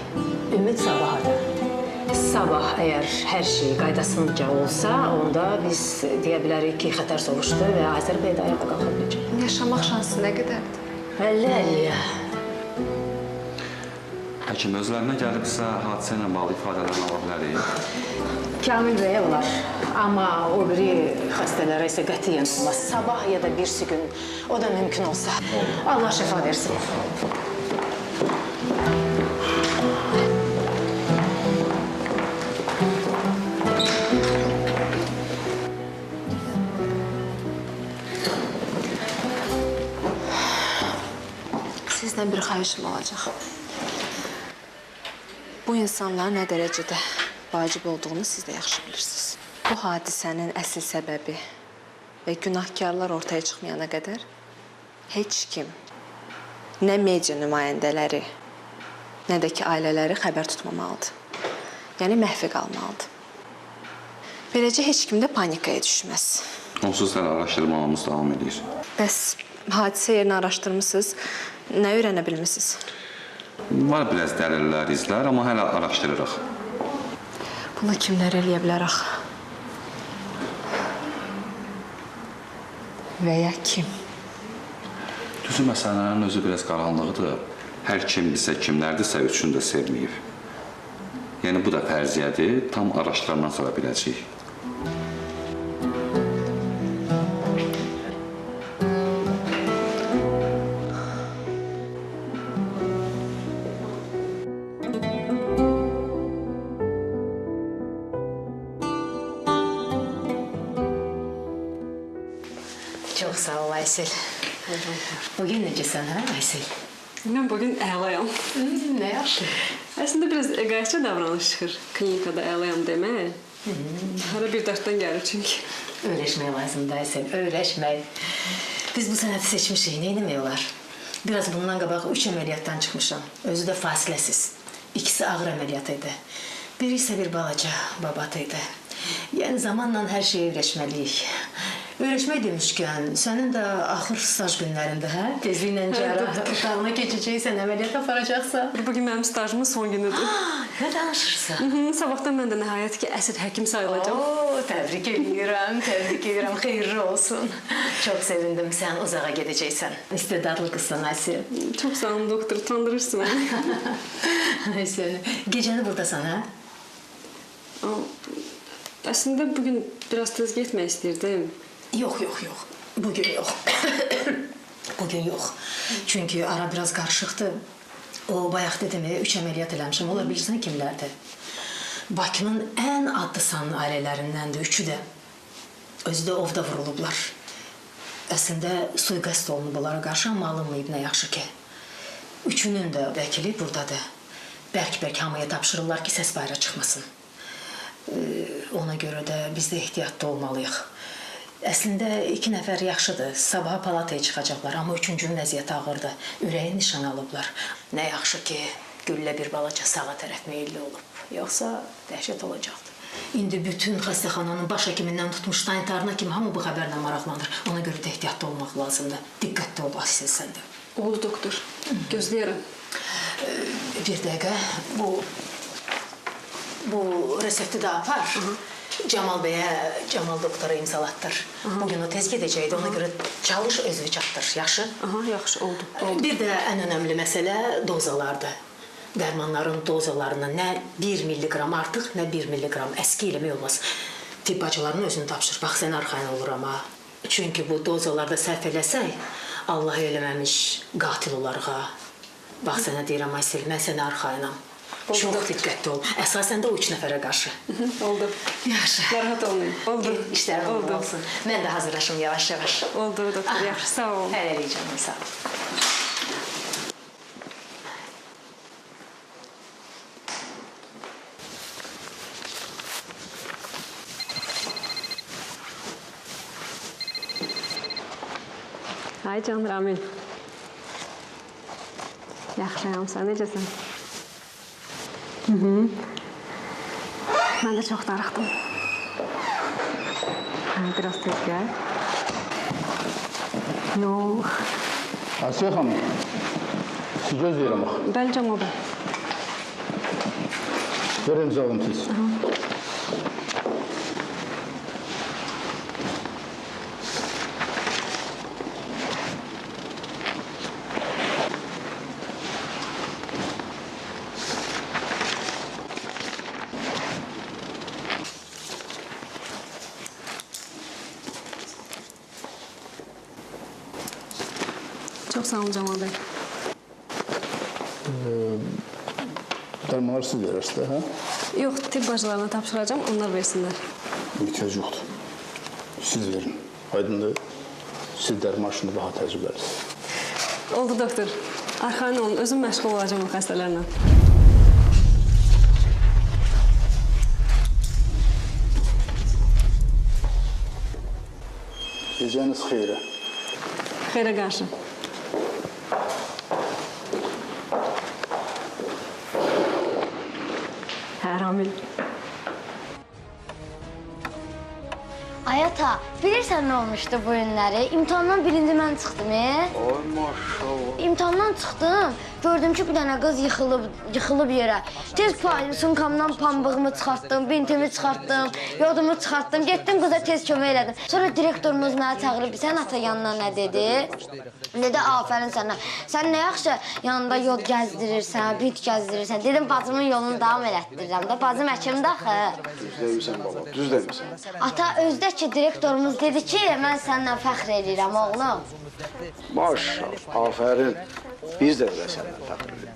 Ümid sabahadır. Sabah əgər hər şey qaydasınca olsa, onda biz deyə bilərik ki, xətər sovuşdu və Azər bəy də ayağa qalxa biləcək. Yaşamaq şansı nə qədərdir? 50-50-yə. Həkim, özlərinə gəlibsə, hadisə ilə bağlı ifadələrini ala bilərik? Kamil bəyə olar, amma o biri xəstələrə isə qətiyyən olmaz. Sabah ya da birisi gün, o da mümkün olsa. Allah şəfa versin. Sizdən bir xahişim olacaq. Bu insanlar nə dərəcədə vacib olduğunu siz də yaxşı bilirsiniz. Bu hadisənin əsl səbəbi və günahkarlar ortaya çıxmayana qədər heç kim, nə media nümayəndələri, nə də ki, ailələri xəbər tutmamalıdır. Yəni, məhvi qalmalıdır. Beləcə heç kim də panikaya düşməz. Onsuz da araşdırmalarımız davam edir. Bəs hadisə yerini araşdırmışsınız, nə öyrənə bilmişsiniz? Var biraz dəlillər, izlər, amma hələ araşdırırıq. Bunu kimlər eləyə bilər axı? Və ya kim? Düzü məsələlərin özü biraz qaranlığıdır. Hər kim isə kimlərdirsə üçün də sevməyib. Yəni, bu da fərziyyədir, tam araşdırandan sonra biləcəyik. Çox sağ ol, Aysel. Bugün necəsən, hə, Aysel? Mən bugün əlayam. Nə yaxşı. Əslində biraz egoistcə davranış çıxır klinikada əlayam demək. Hara bir dərddən gəlir çünki. Öyrəşmək lazımdır Aysel, öyrəşmək. Biz bu sənəti seçmişik, nə etmək olar? Biraz bundan qabaq 3 əməliyyatdan çıxmışam. Özü də fasiləsiz. İkisi ağır əməliyyat idi. Biri isə bir balaca babat idi. Yəni zamanla hər şeyə öyrəşməliyik. Öyrəşmək demişkən, sənin də axır staj günlərində, hə? Tezliklə cərrah otağına keçəcəksən, əməliyyat aparacaqsan. Bugün mənim stajımın son günüdür. Nə danışırsan? Sabahdan mən də nəhayət ki, əsl həkim sayılacağam. Təbrik edirəm, təbrik edirəm. Xeyirli olsun. Çox sevindim, sən uzağa gedəcəksən. İstedadlı qızsan, Aysel. Çox sağ olun, doktor, utandırırsın məni. Aysel, gecəni buradasan, hə? Əslində bugün biraz tez getmək istəyirdim. Yox. Bugün yox. Bugün yox. Çünki ara biraz qarışıqdır. O bayaq dedim, 3 əməliyyat eləmişəm. Ola bilirsən kimlərdir? Bakının ən adlı sanlı ailələrindəndir, 3-ü də. Özü də ovda vurulublar. Əslində suiqəst olunub onlara qarşı, amma alınmayıb, nə yaxşı ki. 3-ünün də vəkili buradadır. Bərk-bərk hamıya tapşırırlar ki, səs bayıra çıxmasın. Ona görə də biz də ehtiyatlı olmalıyıq. Əslində 2 nəfər yaxşıdır, sabaha palataya çıxacaqlar, amma 3-cünün vəziyyəti ağırdır. Ürəyi nişan alıblar. Nə yaxşı ki, güllə bir balaca sağa tərəf meyilli olub. Yoxsa dəhşət olacaqdı. İndi bütün xəstəxananın baş həkimindən tutmuş sanitarına kimi hamı bu xəbərlə maraqlanır. Ona görə də ehtiyatlı olmaq lazımdır. Diqqətli ol, Aysel, sən də. Oldu, doktor. Gözləyərəm. Bir dəqiqə, bu resepti də apar. Camal bəyə, Camal doktora imzalatdır. Bugün o tez gedəcəkdi, ona görə çalış özünü çatdır, yaxşı? Yaxşı, oldu. Bir də ən önəmli məsələ dozalardır. Dərmanların dozalarına nə 1 milliqram artıq, nə 1 milliqram əski eləmək olmaz. Tibb bacılarının özünü tapşır, bax sən arxayın oluram ha. Çünki bu dozalarda səhv eləsək, Allah eləməmiş qatil olarıq ha. Bax sənə deyirəm Aysel, mən sənə arxayınam. Çox diqqətli ol. Əsasən də o 3 nəfərə qarşı. Oldu. Yaxşı. Narahat olmayın. Oldu. İşlərin oldu olsun. Mən də hazırlaşım yavaş-yavaş. Oldu, doktor. Yaxşı, sağ ol. Hələlik canım, sağ ol. Ay can Ramin. Yaxşıyam, sən necəsən? Mən də çox darıxdım. Biraz tez gəl. Yox. Asiyə xanım, sizi gözləyirəm bax. Bəli, Camal bəy. Verin imzalım siz. Çox sağ olun Camal bəy. Dərmanlar siz verirsiniz, hə? Yox, tibb bacılarına tapşıracağım, onlar versinlər. İhtiyac yoxdur. Siz verin. Aydındır. Siz dərman işində daha təcrübəlisiniz. Oldu doktor. Arxayın olun, özüm məşğul olacağım o xəstələrlə. Gecəniz xeyrə. Xeyrə qarşı. Hə, Ramil. Ay ata, bilirsən nə olmuşdu bu günləri? İmtahandan birinci mən çıxdım, Ay maşallah. İmtahandan çıxdım, gördüm ki, bir dənə qız yıxılıb yerə. Tez sumkamdan pambığımı çıxartdım, bintimi çıxartdım, yodumu çıxartdım, getdim qıza tez kömək elədim. Sonra direktorumuz mənə çağırıb, sən ata yanına nə dedi? Dedi, afərin sənə. Sən nə yaxşı yanında yod gəzdirirsən, bint gəzdirirsən. Dedim, bacımın yolunu davam elətdirirəm də, bacım həkimdə axı. Düz deyirsən baba, düz deyirsən. Ata, özdə ki, direktorumuz dedi ki, mən səndən fəxr edirəm, oğlum. Maşallah, afərin. Biz də səndən fəxr edirik.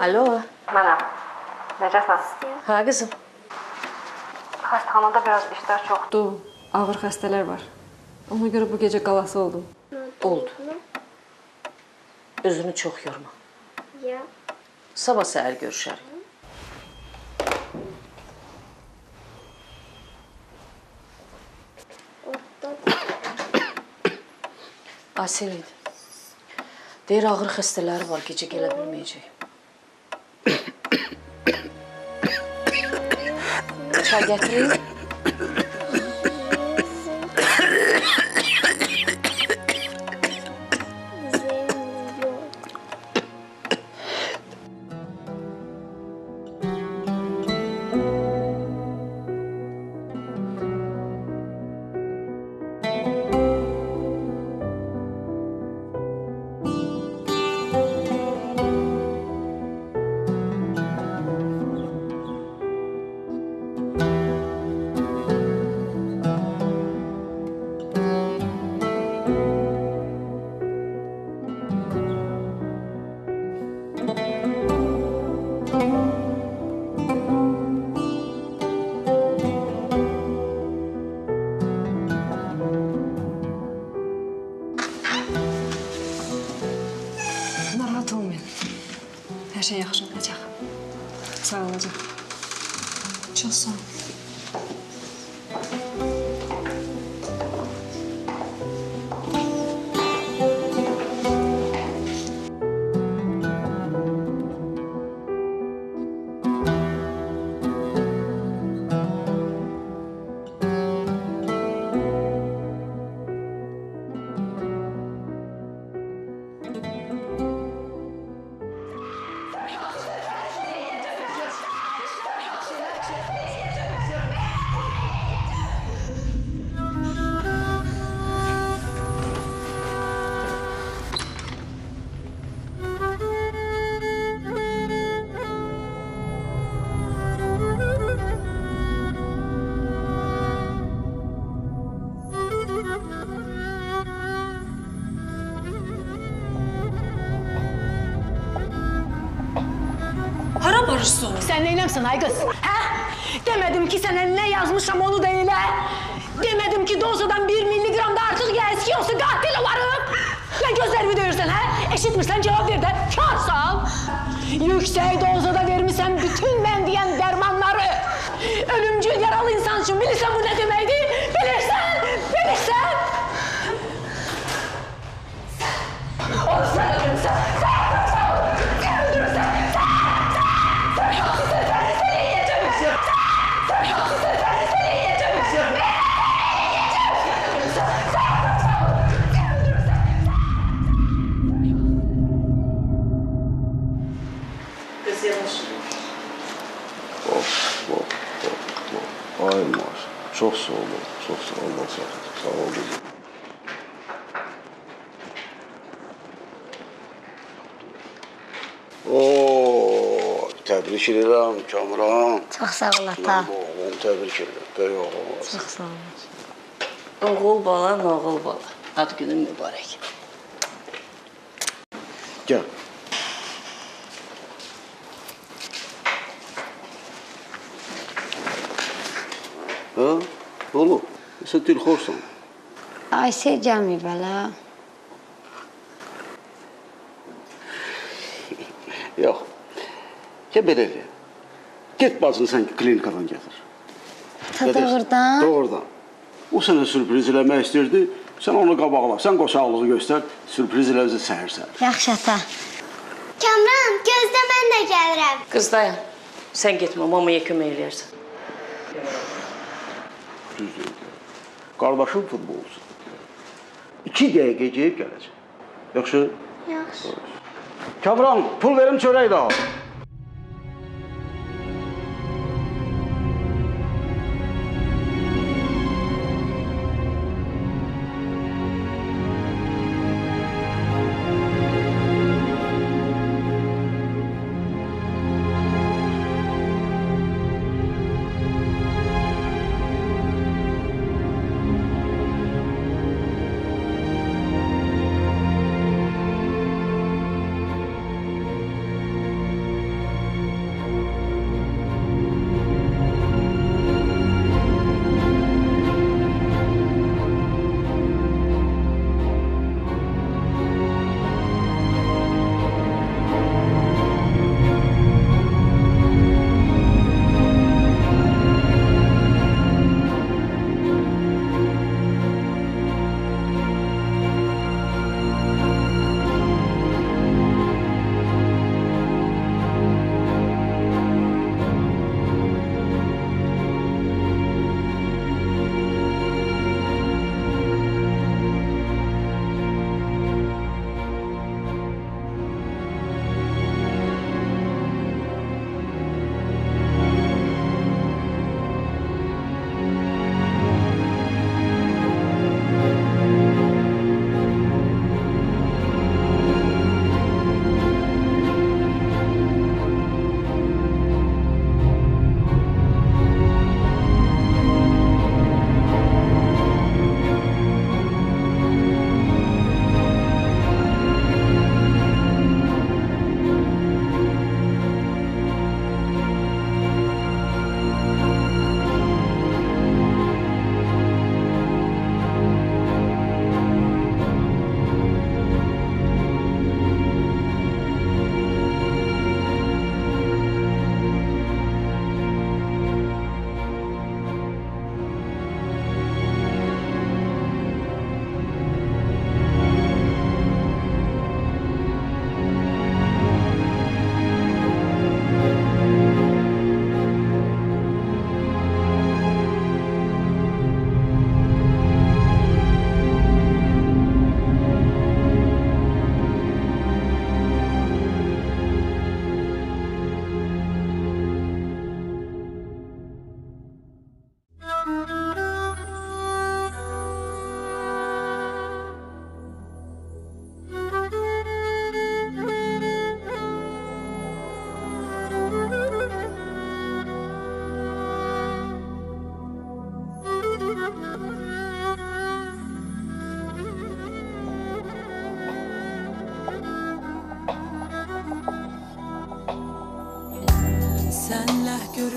Alo. Mənəm. Necəsən? Ha qızım. Xəstəxanada biraz işlər çoxdur. Ağır xəstələr var. Ona görə bu gecə qalası oldum. Oldu. Özünü çox yorma. Ya. Sabah səhər görüşərik. Asil idi. Deyir, ağır xəstələri var, gecə gələ bilməyəcək. Çay gətireyim. Narahat olmayın. Hər şey yaxşı olacaq. Sağ olacaq. Çox sağ ol. Hara barışsın? Sən neynəmsən ay qız? Hə? Demədim ki sənə nə yazmışam onu da elə. Demədim ki dozadan 1 milligram da artıq gəlsin yoxsa qatil olarım. Lan gözlərimi döyürsən hə? Eşitmirsən cavab ver də kar sal. Yüksək dozada vermişsən bütün mən deyən dərmanları. Ölümcül yaralı insan üçün bilirsən bu nə deməkdir? Bilirsən? Bilirsən? Onu sən öldürürsən. Ay maş, çok sağ olun, çok sağ olun, sağ olun. Oo, tebrik ederim Kamran. Çox sağ ol ata. Oğlum tebrik ederim, böyük oğlum. Çox sağ ol. Oğul bala, oğul bala. Ad günün mübarək. Gel. Ha? Oğlum, sen dilxorsan. Aysel gəlməyib hələ. Yox. Gel belə elə. Get bacını sən klinikadan gətir. Doğrudan? Doğrudan. O sənə sürpriz eləmək istəyirdi. Sən onu qabaqla. Sən qoçaqlığı göstər. Sürpriz elə özü səhər-səhər. Yaxşı ata. Kamran, gözlə mən də gəlirəm. Qız dayan. Sən getmə, mamaya kömək eləyərsən. Düz deyil. Qardaşım futbolçu. 2 dəqiqə gəlib gələcək. Yaxşı? Yaxşı. Kamran, pul verim çörək də al.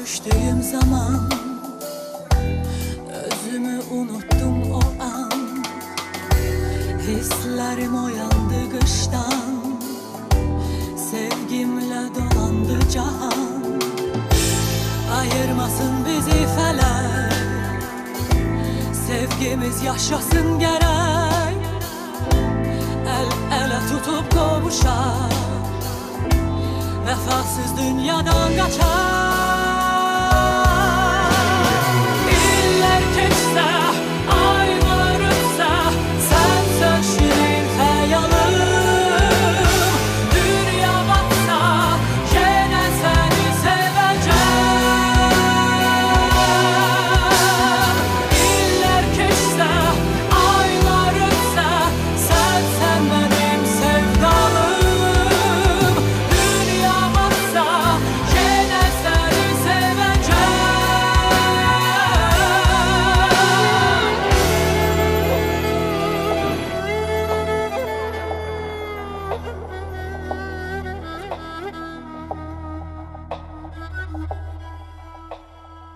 düştüğüm zaman özümü unuttum o an. Hislerim oyandı kıştan, sevgimle dolandı cahan. Ayırmasın bizi felek, sevgimiz yaşasın gerek. El ele tutup kavuşar, vefasız dünyadan kaçar.